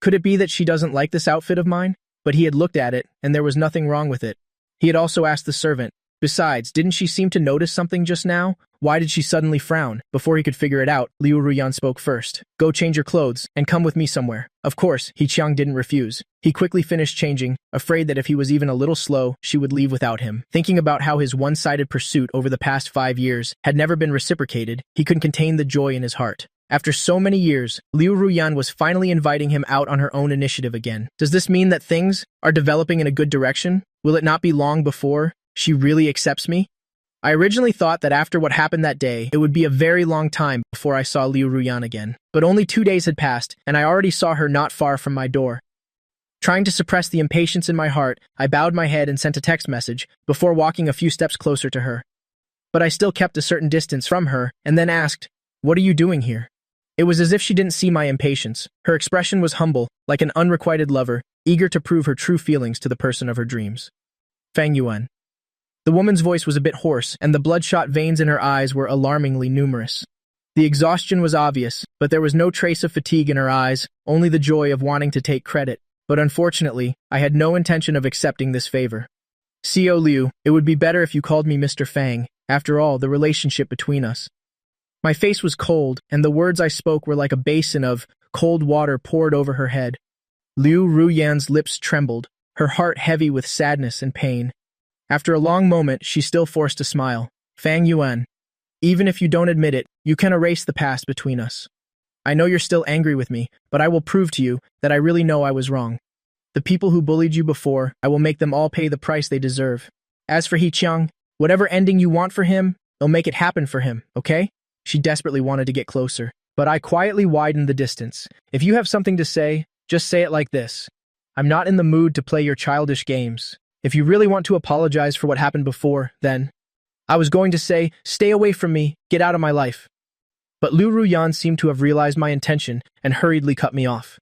Could it be that she doesn't like this outfit of mine? But he had looked at it, and there was nothing wrong with it. He had also asked the servant. Besides, didn't she seem to notice something just now? Why did she suddenly frown? Before he could figure it out, Liu Ruyan spoke first. Go change your clothes, and come with me somewhere. Of course, He Qiang didn't refuse. He quickly finished changing, afraid that if he was even a little slow, she would leave without him. Thinking about how his one-sided pursuit over the past 5 years had never been reciprocated, he couldn't contain the joy in his heart. After so many years, Liu Ruyan was finally inviting him out on her own initiative again. Does this mean that things are developing in a good direction? Will it not be long before she really accepts me? I originally thought that after what happened that day, it would be a very long time before I saw Liu Ruyan again. But only 2 days had passed, and I already saw her not far from my door. Trying to suppress the impatience in my heart, I bowed my head and sent a text message before walking a few steps closer to her. But I still kept a certain distance from her and then asked, "What are you doing here?" It was as if she didn't see my impatience. Her expression was humble, like an unrequited lover, eager to prove her true feelings to the person of her dreams. Fang Yuan. The woman's voice was a bit hoarse, and the bloodshot veins in her eyes were alarmingly numerous. The exhaustion was obvious, but there was no trace of fatigue in her eyes, only the joy of wanting to take credit. But unfortunately, I had no intention of accepting this favor. Xiao Liu, it would be better if you called me Mr. Fang. After all, the relationship between us. My face was cold, and the words I spoke were like a basin of cold water poured over her head. Liu Ruyan's lips trembled, her heart heavy with sadness and pain. After a long moment, she still forced a smile. Fang Yuan, even if you don't admit it, you can erase the past between us. I know you're still angry with me, but I will prove to you that I really know I was wrong. The people who bullied you before, I will make them all pay the price they deserve. As for He Qiang, whatever ending you want for him, I'll make it happen for him, okay? She desperately wanted to get closer, but I quietly widened the distance. If you have something to say, just say it like this. I'm not in the mood to play your childish games. If you really want to apologize for what happened before, then... I was going to say, stay away from me, get out of my life. But Liu Ruyan seemed to have realized my intention and hurriedly cut me off.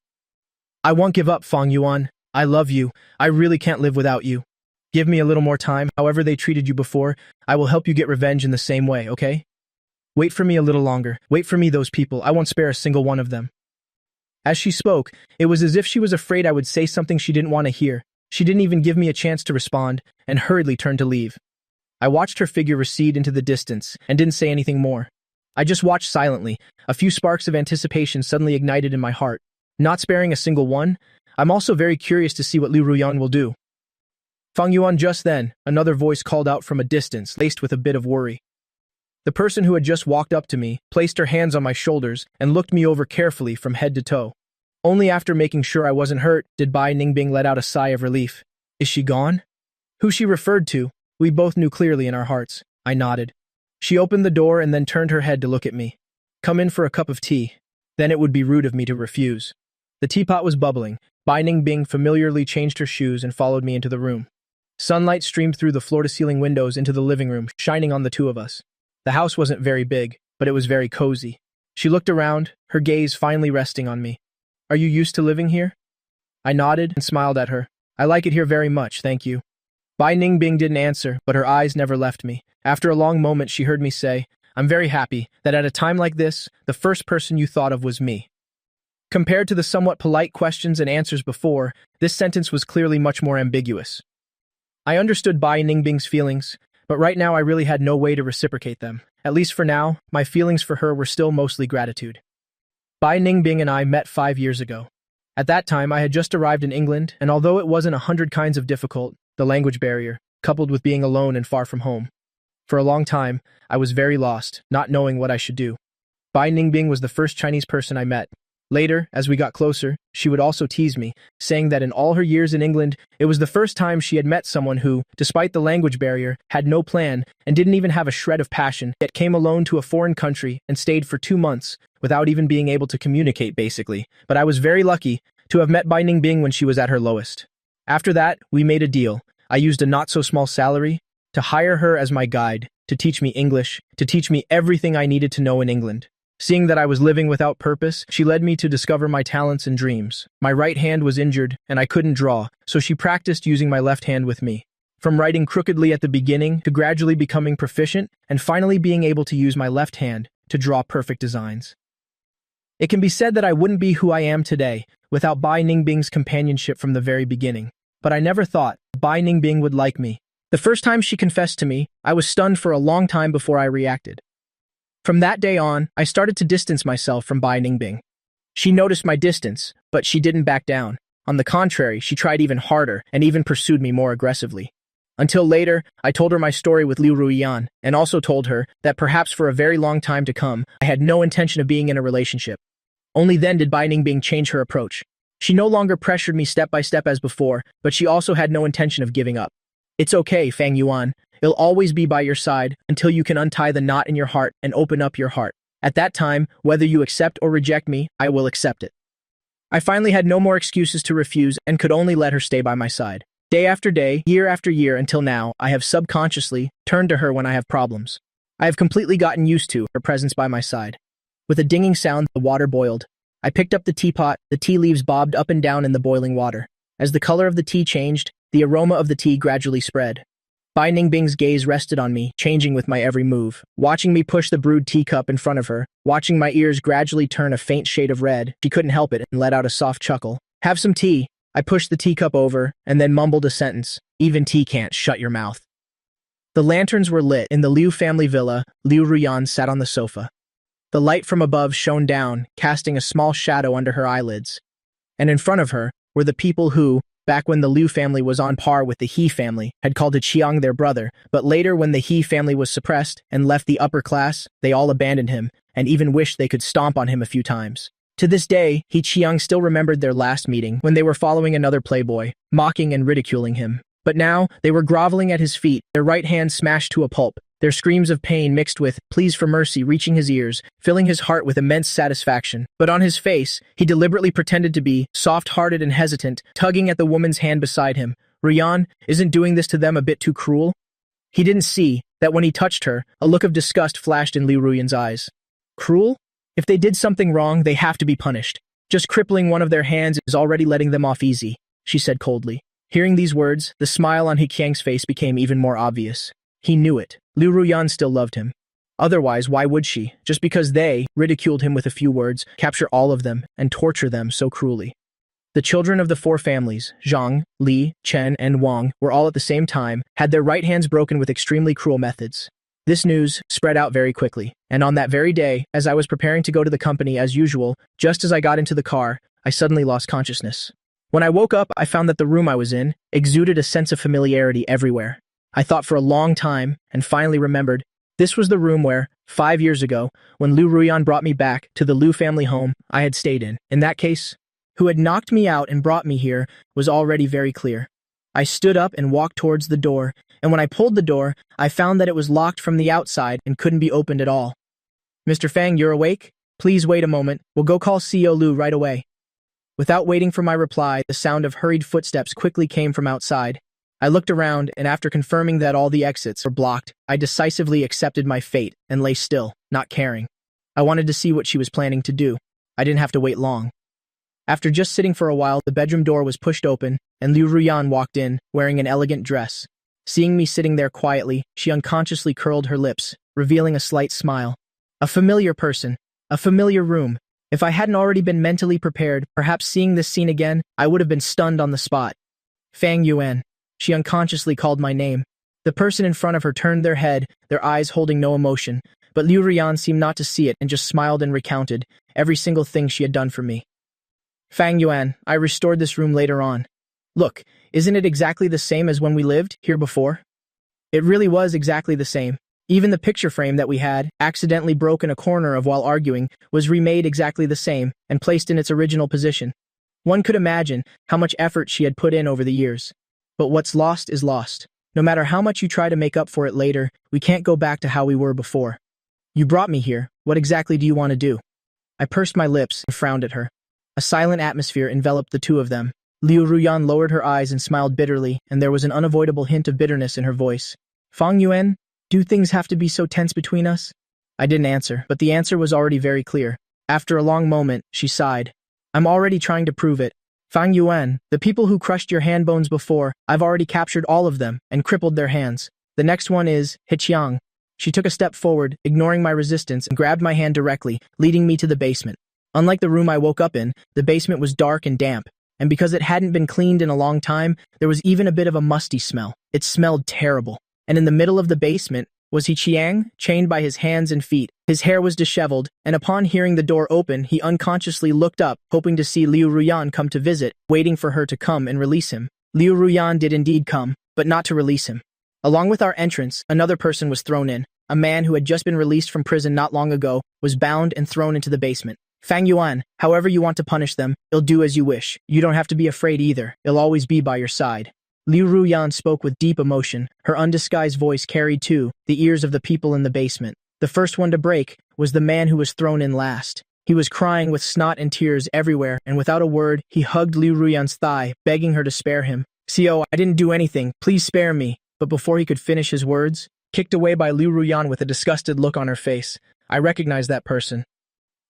I won't give up, Fang Yuan. I love you. I really can't live without you. Give me a little more time. However they treated you before, I will help you get revenge in the same way, okay? Wait for me a little longer. Wait for me, those people. I won't spare a single one of them. As she spoke, it was as if she was afraid I would say something she didn't want to hear. She didn't even give me a chance to respond, and hurriedly turned to leave. I watched her figure recede into the distance, and didn't say anything more. I just watched silently, a few sparks of anticipation suddenly ignited in my heart. Not sparing a single one, I'm also very curious to see what Liu Ruyan will do. Fang Yuan. Just then, another voice called out from a distance, laced with a bit of worry. The person who had just walked up to me, placed her hands on my shoulders, and looked me over carefully from head to toe. Only after making sure I wasn't hurt, did Bai Ningbing let out a sigh of relief. Is she gone? Who she referred to, we both knew clearly in our hearts. I nodded. She opened the door and then turned her head to look at me. Come in for a cup of tea. Then it would be rude of me to refuse. The teapot was bubbling. Bai Ningbing familiarly changed her shoes and followed me into the room. Sunlight streamed through the floor-to-ceiling windows into the living room, shining on the two of us. The house wasn't very big, but it was very cozy. She looked around, her gaze finally resting on me. Are you used to living here? I nodded and smiled at her. I like it here very much, thank you. Bai Ningbing didn't answer, but her eyes never left me. After a long moment, she heard me say, I'm very happy that at a time like this, the first person you thought of was me. Compared to the somewhat polite questions and answers before, this sentence was clearly much more ambiguous. I understood Bai Ningbing's feelings, but right now I really had no way to reciprocate them. At least for now, my feelings for her were still mostly gratitude. Bai Ningbing and I met 5 years ago. At that time, I had just arrived in England, and although it wasn't 100 kinds of difficult, the language barrier, coupled with being alone and far from home. For a long time, I was very lost, not knowing what I should do. Bai Ningbing was the first Chinese person I met. Later, as we got closer, she would also tease me, saying that in all her years in England, it was the first time she had met someone who, despite the language barrier, had no plan and didn't even have a shred of passion, yet came alone to a foreign country and stayed for 2 months, without even being able to communicate basically. But I was very lucky to have met Bai Ningbing when she was at her lowest. After that, we made a deal. I used a not-so-small salary to hire her as my guide, to teach me English, to teach me everything I needed to know in England. Seeing that I was living without purpose, she led me to discover my talents and dreams. My right hand was injured, and I couldn't draw, so she practiced using my left hand with me. From writing crookedly at the beginning, to gradually becoming proficient, and finally being able to use my left hand to draw perfect designs. It can be said that I wouldn't be who I am today without Bai Ningbing's companionship from the very beginning. But I never thought Bai Ningbing would like me. The first time she confessed to me, I was stunned for a long time before I reacted. From that day on, I started to distance myself from Bai Ningbing. She noticed my distance, but she didn't back down. On the contrary, she tried even harder and even pursued me more aggressively. Until later, I told her my story with Liu Ruyan, and also told her that perhaps for a very long time to come, I had no intention of being in a relationship. Only then did Bai Ningbing change her approach. She no longer pressured me step by step as before, but she also had no intention of giving up. It's okay, Fang Yuan. It'll always be by your side until you can untie the knot in your heart and open up your heart. At that time, whether you accept or reject me, I will accept it. I finally had no more excuses to refuse and could only let her stay by my side. Day after day, year after year until now, I have subconsciously turned to her when I have problems. I have completely gotten used to her presence by my side. With a dinging sound, the water boiled. I picked up the teapot, the tea leaves bobbed up and down in the boiling water. As the color of the tea changed, the aroma of the tea gradually spread. Bai Ningbing's gaze rested on me, changing with my every move. Watching me push the brewed teacup in front of her, watching my ears gradually turn a faint shade of red, she couldn't help it and let out a soft chuckle. Have some tea. I pushed the teacup over, and then mumbled a sentence. Even tea can't shut your mouth. The lanterns were lit. In the Liu family villa, Liu Ruyan sat on the sofa. The light from above shone down, casting a small shadow under her eyelids. And in front of her were the people who, back when the Liu family was on par with the He family, had called Chiang their brother, but later when the He family was suppressed and left the upper class, they all abandoned him, and even wished they could stomp on him a few times. To this day, He Chiang still remembered their last meeting, when they were following another playboy, mocking and ridiculing him. But now, they were groveling at his feet, their right hands smashed to a pulp, their screams of pain mixed with pleas for mercy reaching his ears, filling his heart with immense satisfaction. But on his face, he deliberately pretended to be soft-hearted and hesitant, tugging at the woman's hand beside him. Ruyan, isn't doing this to them a bit too cruel? He didn't see that when he touched her, a look of disgust flashed in Liu Ruyan's eyes. Cruel? If they did something wrong, they have to be punished. Just crippling one of their hands is already letting them off easy, she said coldly. Hearing these words, the smile on He Qiang's face became even more obvious. He knew it. Liu Ruyan still loved him. Otherwise, why would she? Just because they ridiculed him with a few words, capture all of them, and torture them so cruelly. The children of the four families, Zhang, Li, Chen, and Wang, were all at the same time, had their right hands broken with extremely cruel methods. This news spread out very quickly, and on that very day, as I was preparing to go to the company as usual, just as I got into the car, I suddenly lost consciousness. When I woke up, I found that the room I was in exuded a sense of familiarity everywhere. I thought for a long time, and finally remembered, this was the room where, 5 years ago, when Liu Ruyan brought me back to the Liu family home I had stayed in. In that case, who had knocked me out and brought me here was already very clear. I stood up and walked towards the door, and when I pulled the door, I found that it was locked from the outside and couldn't be opened at all. "Mr. Fang, you're awake? Please wait a moment. We'll go call CEO Liu right away." Without waiting for my reply, the sound of hurried footsteps quickly came from outside. I looked around, and after confirming that all the exits were blocked, I decisively accepted my fate and lay still, not caring. I wanted to see what she was planning to do. I didn't have to wait long. After just sitting for a while, the bedroom door was pushed open, and Liu Ruyan walked in, wearing an elegant dress. Seeing me sitting there quietly, she unconsciously curled her lips, revealing a slight smile. A familiar person, a familiar room. If I hadn't already been mentally prepared, perhaps seeing this scene again, I would have been stunned on the spot. Fang Yuan. She unconsciously called my name. The person in front of her turned their head, their eyes holding no emotion, but Liu Ruyan seemed not to see it and just smiled and recounted every single thing she had done for me. "Fang Yuan, I restored this room later on. Look, isn't it exactly the same as when we lived here before?" It really was exactly the same. Even the picture frame that we had, accidentally broken a corner of while arguing, was remade exactly the same and placed in its original position. One could imagine how much effort she had put in over the years. But what's lost is lost. No matter how much you try to make up for it later, we can't go back to how we were before. "You brought me here. What exactly do you want to do?" I pursed my lips and frowned at her. A silent atmosphere enveloped the two of them. Liu Ruyan lowered her eyes and smiled bitterly, and there was an unavoidable hint of bitterness in her voice. "Fang Yuan, do things have to be so tense between us?" I didn't answer, but the answer was already very clear. After a long moment, she sighed. "I'm already trying to prove it. Fang Yuan, the people who crushed your hand bones before, I've already captured all of them and crippled their hands. The next one is Hiqiang." She took a step forward, ignoring my resistance, and grabbed my hand directly, leading me to the basement. Unlike the room I woke up in, the basement was dark and damp, and because it hadn't been cleaned in a long time, there was even a bit of a musty smell. It smelled terrible. And in the middle of the basement was Hiqiang, chained by his hands and feet. His hair was disheveled, and upon hearing the door open, he unconsciously looked up, hoping to see Liu Ruyan come to visit, waiting for her to come and release him. Liu Ruyan did indeed come, but not to release him. Along with our entrance, another person was thrown in. A man who had just been released from prison not long ago was bound and thrown into the basement. "Fang Yuan, however you want to punish them, you'll do as you wish. You don't have to be afraid either. I'll always be by your side." Liu Ruyan spoke with deep emotion. Her undisguised voice carried, too, the ears of the people in the basement. The first one to break was the man who was thrown in last. He was crying with snot and tears everywhere, and without a word, he hugged Liu Ruyan's thigh, begging her to spare him. "CO, I didn't do anything. Please spare me." But before he could finish his words, kicked away by Liu Ruyan with a disgusted look on her face, I recognized that person.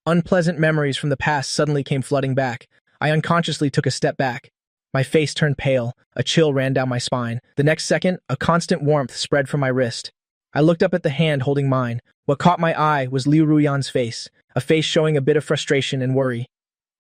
Unpleasant memories from the past suddenly came flooding back. I unconsciously took a step back. My face turned pale. A chill ran down my spine. The next second, a constant warmth spread from my wrist. I looked up at the hand holding mine. What caught my eye was Liu Ruyan's face, a face showing a bit of frustration and worry.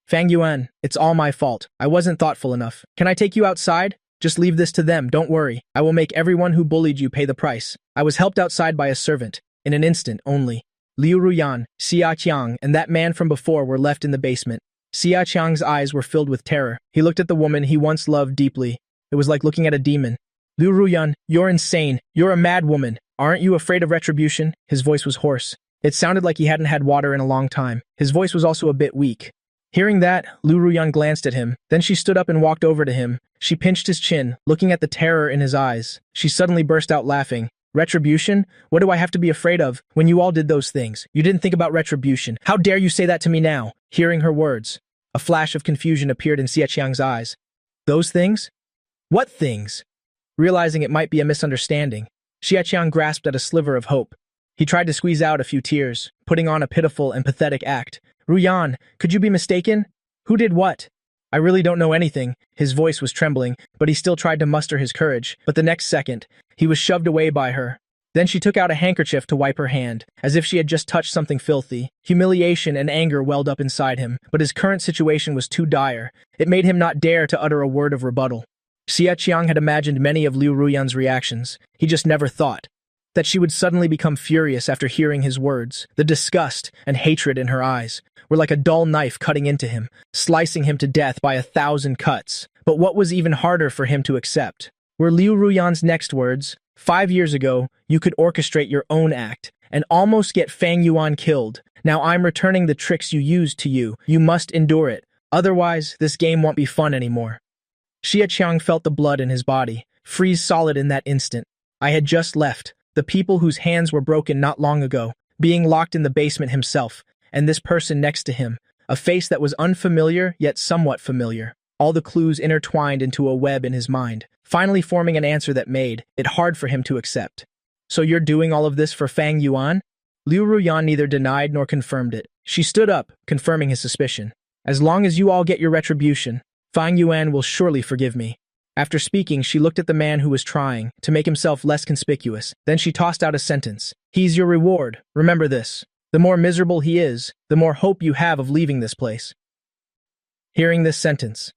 "Fang Yuan, it's all my fault. I wasn't thoughtful enough. Can I take you outside? Just leave this to them, don't worry. I will make everyone who bullied you pay the price." I was helped outside by a servant, in an instant only. Liu Ruyan, Xiaqiang, and that man from before were left in the basement. Xiaqiang's eyes were filled with terror. He looked at the woman he once loved deeply. It was like looking at a demon. "Liu Ruyan, you're insane. You're a mad woman. Aren't you afraid of retribution?" His voice was hoarse. It sounded like he hadn't had water in a long time. His voice was also a bit weak. Hearing that, Liu Ruyan glanced at him. Then she stood up and walked over to him. She pinched his chin, looking at the terror in his eyes. She suddenly burst out laughing. "Retribution? What do I have to be afraid of? When you all did those things, you didn't think about retribution. How dare you say that to me now?" Hearing her words, a flash of confusion appeared in Xiaqiang's eyes. "Those things? What things?" Realizing it might be a misunderstanding, Xiaqiang grasped at a sliver of hope. He tried to squeeze out a few tears, putting on a pitiful and pathetic act. "Ruyan, could you be mistaken? Who did what?" "I really don't know anything." His voice was trembling, but he still tried to muster his courage. But the next second, he was shoved away by her. Then she took out a handkerchief to wipe her hand, as if she had just touched something filthy. Humiliation and anger welled up inside him, but his current situation was too dire. It made him not dare to utter a word of rebuttal. Xia Qiang had imagined many of Liu Ruyan's reactions. He just never thought that she would suddenly become furious after hearing his words. The disgust and hatred in her eyes were like a dull knife cutting into him, slicing him to death by 1,000 cuts. But what was even harder for him to accept were Liu Ruyan's next words. 5 years ago, you could orchestrate your own act and almost get Fang Yuan killed. Now I'm returning the tricks you used to you. You must endure it. Otherwise, this game won't be fun anymore. Xia Qiang felt the blood in his body freeze solid in that instant. I had just left the people whose hands were broken not long ago, being locked in the basement himself, and this person next to him, a face that was unfamiliar yet somewhat familiar. All the clues intertwined into a web in his mind, finally forming an answer that made it hard for him to accept. So you're doing all of this for Fang Yuan? Liu Ruyan neither denied nor confirmed it. She stood up, confirming his suspicion. As long as you all get your retribution, Fang Yuan will surely forgive me. After speaking, she looked at the man who was trying to make himself less conspicuous. Then she tossed out a sentence. He's your reward. Remember this. The more miserable he is, the more hope you have of leaving this place. Hearing this sentence,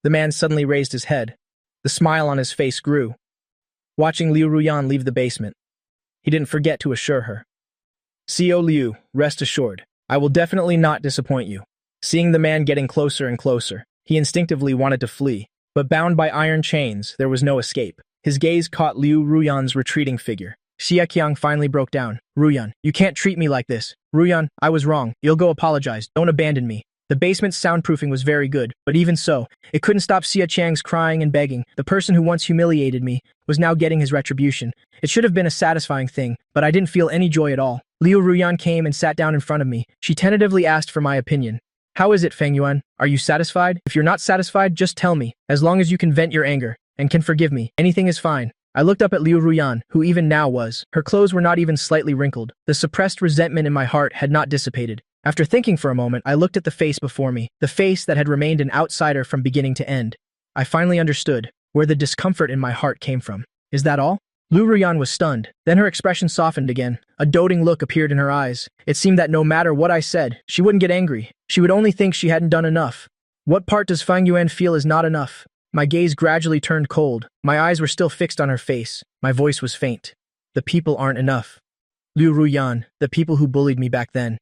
the man suddenly raised his head. The smile on his face grew. Watching Liu Ruyan leave the basement, he didn't forget to assure her. "Co Liu, rest assured, I will definitely not disappoint you." Seeing the man getting closer and closer, he instinctively wanted to flee, but bound by iron chains, there was no escape. His gaze caught Liu Ruyan's retreating figure. Xia Qiang finally broke down. "Ruyan, you can't treat me like this. Ruyan, I was wrong. You'll go apologize. Don't abandon me." The basement's soundproofing was very good, but even so, it couldn't stop Xia Qiang's crying and begging. The person who once humiliated me was now getting his retribution. It should have been a satisfying thing, but I didn't feel any joy at all. Liu Ruyan came and sat down in front of me. She tentatively asked for my opinion. "How is it, Fang Yuan? Are you satisfied? If you're not satisfied, just tell me. As long as you can vent your anger and can forgive me, anything is fine." I looked up at Liu Ruyan, who even now was. Her clothes were not even slightly wrinkled. The suppressed resentment in my heart had not dissipated. After thinking for a moment, I looked at the face before me, the face that had remained an outsider from beginning to end. I finally understood where the discomfort in my heart came from. "Is that all?" Liu Ruyan was stunned. Then her expression softened again. A doting look appeared in her eyes. It seemed that no matter what I said, she wouldn't get angry. She would only think she hadn't done enough. What part does Fang Yuan feel is not enough? My gaze gradually turned cold. My eyes were still fixed on her face. My voice was faint. "The people aren't enough. Liu Ruyan, the people who bullied me back then.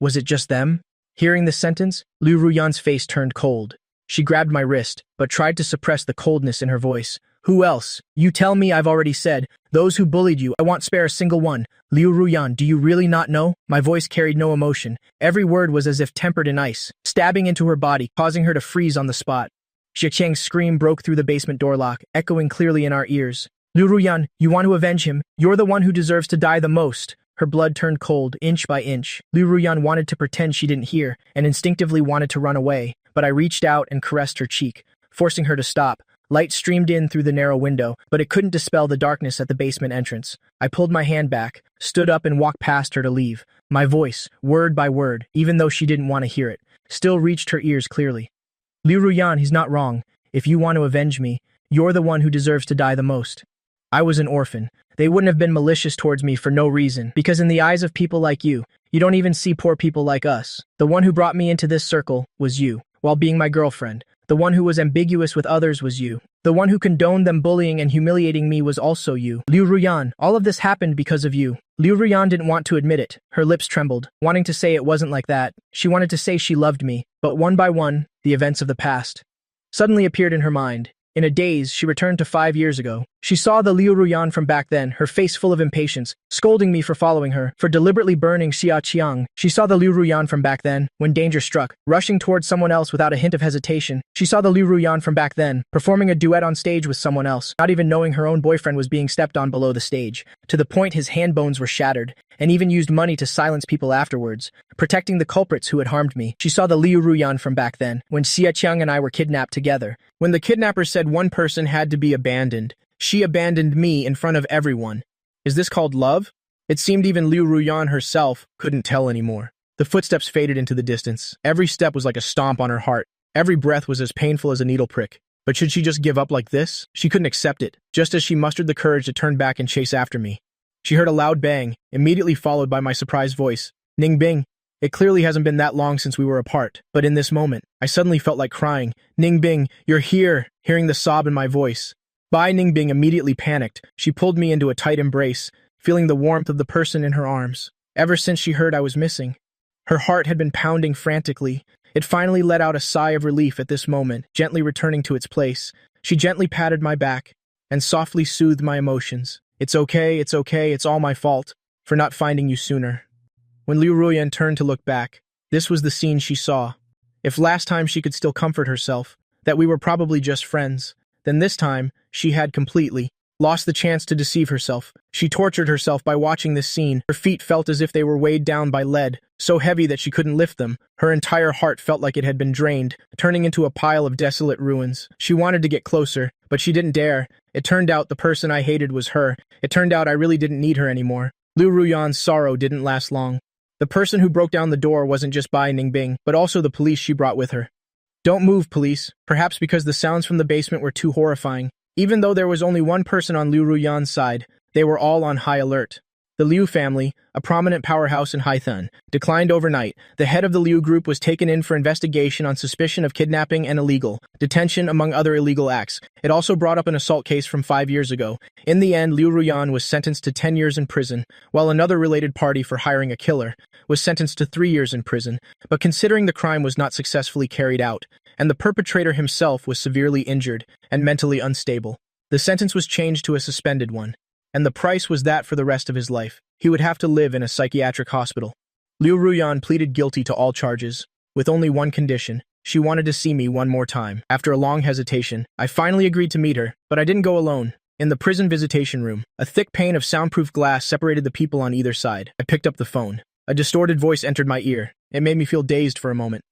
Was it just them?" Hearing this sentence, Liu Ruyan's face turned cold. She grabbed my wrist, but tried to suppress the coldness in her voice. "Who else? You tell me. I've already said. Those who bullied you, I won't spare a single one. Liu Ruyan, do you really not know?" My voice carried no emotion. Every word was as if tempered in ice, stabbing into her body, causing her to freeze on the spot. Xia Qiang's scream broke through the basement door lock, echoing clearly in our ears. "Liu Ruyan, you want to avenge him? You're the one who deserves to die the most." Her blood turned cold, inch by inch. Liu Ruyan wanted to pretend she didn't hear, and instinctively wanted to run away, but I reached out and caressed her cheek, forcing her to stop. Light streamed in through the narrow window, but it couldn't dispel the darkness at the basement entrance. I pulled my hand back, stood up and walked past her to leave. My voice, word by word, even though she didn't want to hear it, still reached her ears clearly. "Liu Ruyan, he's not wrong. If you want to avenge me, you're the one who deserves to die the most. I was an orphan. They wouldn't have been malicious towards me for no reason, because in the eyes of people like you, you don't even see poor people like us. The one who brought me into this circle was you, while being my girlfriend. The one who was ambiguous with others was you. The one who condoned them bullying and humiliating me was also you. Liu Ruyan, all of this happened because of you." Liu Ruyan didn't want to admit it. Her lips trembled, wanting to say it wasn't like that. She wanted to say she loved me, but one by one, the events of the past suddenly appeared in her mind. In a daze, she returned to 5 years ago. She saw the Liu Ruyan from back then, her face full of impatience, scolding me for following her, for deliberately burning Xia Qiang. She saw the Liu Ruyan from back then, when danger struck, rushing towards someone else without a hint of hesitation. She saw the Liu Ruyan from back then, performing a duet on stage with someone else, not even knowing her own boyfriend was being stepped on below the stage, to the point his hand bones were shattered, and even used money to silence people afterwards, protecting the culprits who had harmed me. She saw the Liu Ruyan from back then, when Xia Qiang and I were kidnapped together. When the kidnapper said one person had to be abandoned, she abandoned me in front of everyone. Is this called love? It seemed even Liu Ruyan herself couldn't tell anymore. The footsteps faded into the distance. Every step was like a stomp on her heart. Every breath was as painful as a needle prick. But should she just give up like this? She couldn't accept it, just as she mustered the courage to turn back and chase after me. She heard a loud bang, immediately followed by my surprised voice. Ningbing. It clearly hasn't been that long since we were apart, but in this moment, I suddenly felt like crying. Ningbing, you're here, hearing the sob in my voice. Bai Ningbing immediately panicked. She pulled me into a tight embrace, feeling the warmth of the person in her arms. Ever since she heard I was missing, her heart had been pounding frantically. It finally let out a sigh of relief at this moment, gently returning to its place. She gently patted my back and softly soothed my emotions. It's okay, it's all my fault for not finding you sooner. When Liu Ruyan turned to look back, this was the scene she saw. If last time she could still comfort herself, that we were probably just friends, then this time she had completely lost the chance to deceive herself. She tortured herself by watching this scene. Her feet felt as if they were weighed down by lead, so heavy that she couldn't lift them. Her entire heart felt like it had been drained, turning into a pile of desolate ruins. She wanted to get closer, but she didn't dare. It turned out the person I hated was her. It turned out I really didn't need her anymore. Liu Ruyan's sorrow didn't last long. The person who broke down the door wasn't just Bai Ningbing, but also the police she brought with her. Don't move, police, perhaps because the sounds from the basement were too horrifying. Even though there was only one person on Liu Ruyan's side, they were all on high alert. The Liu family, a prominent powerhouse in Haithun, declined overnight. The head of the Liu group was taken in for investigation on suspicion of kidnapping and illegal detention, among other illegal acts. It also brought up an assault case from 5 years ago. In the end, Liu Ruyan was sentenced to 10 years in prison, while another related party for hiring a killer was sentenced to 3 years in prison. But considering the crime was not successfully carried out, and the perpetrator himself was severely injured and mentally unstable, the sentence was changed to a suspended one. And the price was that for the rest of his life, he would have to live in a psychiatric hospital. Liu Ruyan pleaded guilty to all charges, with only one condition. She wanted to see me one more time. After a long hesitation, I finally agreed to meet her, but I didn't go alone. In the prison visitation room, a thick pane of soundproof glass separated the people on either side. I picked up the phone. A distorted voice entered my ear. It made me feel dazed for a moment.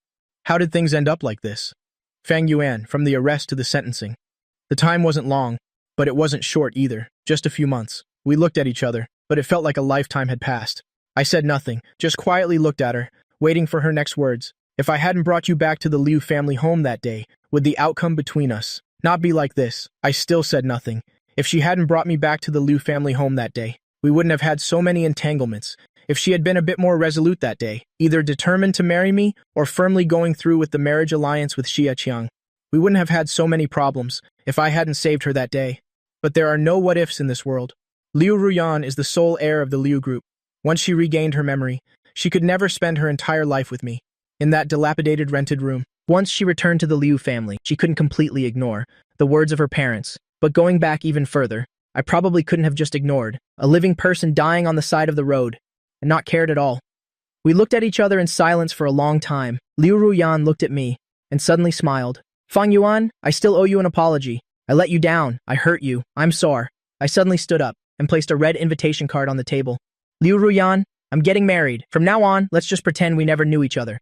How did things end up like this? Fang Yuan, from the arrest to the sentencing. The time wasn't long, but it wasn't short either. Just a few months. We looked at each other, but it felt like a lifetime had passed. I said nothing, just quietly looked at her, waiting for her next words. If I hadn't brought you back to the Liu family home that day, would the outcome between us not be like this? I still said nothing. If she hadn't brought me back to the Liu family home that day, we wouldn't have had so many entanglements. If she had been a bit more resolute that day, either determined to marry me or firmly going through with the marriage alliance with Xia Qiang, we wouldn't have had so many problems if I hadn't saved her that day. But there are no what-ifs in this world. Liu Ruyan is the sole heir of the Liu group. Once she regained her memory, she could never spend her entire life with me, in that dilapidated rented room. Once she returned to the Liu family, she couldn't completely ignore the words of her parents. But going back even further, I probably couldn't have just ignored a living person dying on the side of the road and not cared at all. We looked at each other in silence for a long time. Liu Ruyan looked at me and suddenly smiled. Fang Yuan, I still owe you an apology. I let you down. I hurt you. I'm sorry. I suddenly stood up and placed a red invitation card on the table. Liu Ruyan, I'm getting married. From now on, let's just pretend we never knew each other.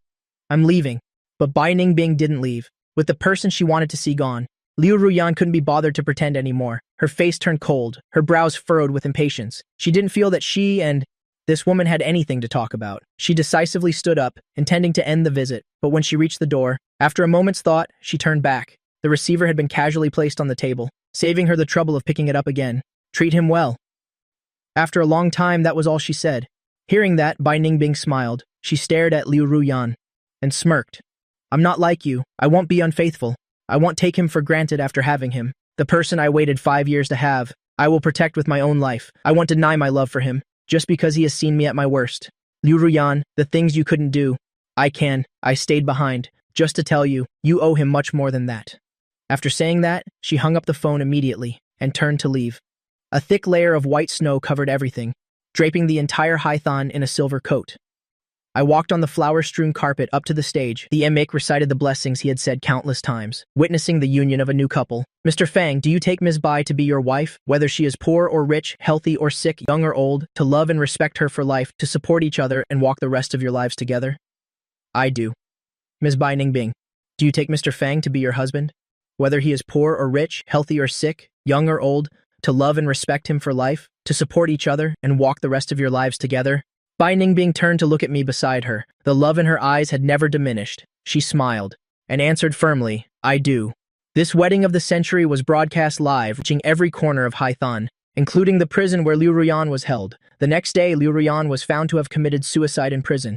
I'm leaving. But Bai Ningbing didn't leave. With the person she wanted to see gone, Liu Ruyan couldn't be bothered to pretend anymore. Her face turned cold, her brows furrowed with impatience. She didn't feel that she and this woman had anything to talk about. She decisively stood up, intending to end the visit, but when she reached the door, after a moment's thought, she turned back. The receiver had been casually placed on the table, saving her the trouble of picking it up again. Treat him well. After a long time, that was all she said. Hearing that, Bai Ningbing smiled. She stared at Liu Ruyan and smirked. I'm not like you. I won't be unfaithful. I won't take him for granted after having him. The person I waited 5 years to have, I will protect with my own life. I won't deny my love for him, just because he has seen me at my worst. Liu Ruyan, the things you couldn't do, I can. I stayed behind, just to tell you, you owe him much more than that. After saying that, she hung up the phone immediately and turned to leave. A thick layer of white snow covered everything, draping the entire Haithun in a silver coat. I walked on the flower-strewn carpet up to the stage. The emir recited the blessings he had said countless times, witnessing the union of a new couple. Mr. Fang, do you take Ms. Bai to be your wife, whether she is poor or rich, healthy or sick, young or old, to love and respect her for life, to support each other and walk the rest of your lives together? I do. Ms. Bai Ningbing, do you take Mr. Fang to be your husband, whether he is poor or rich, healthy or sick, young or old, to love and respect him for life, to support each other and walk the rest of your lives together? Bai Ningbing turned to look at me beside her. The love in her eyes had never diminished. She smiled and answered firmly, I do. This wedding of the century was broadcast live, reaching every corner of Haithun. including the prison where Liu Ruyan was held. The next day, Liu Ruyan was found to have committed suicide in prison.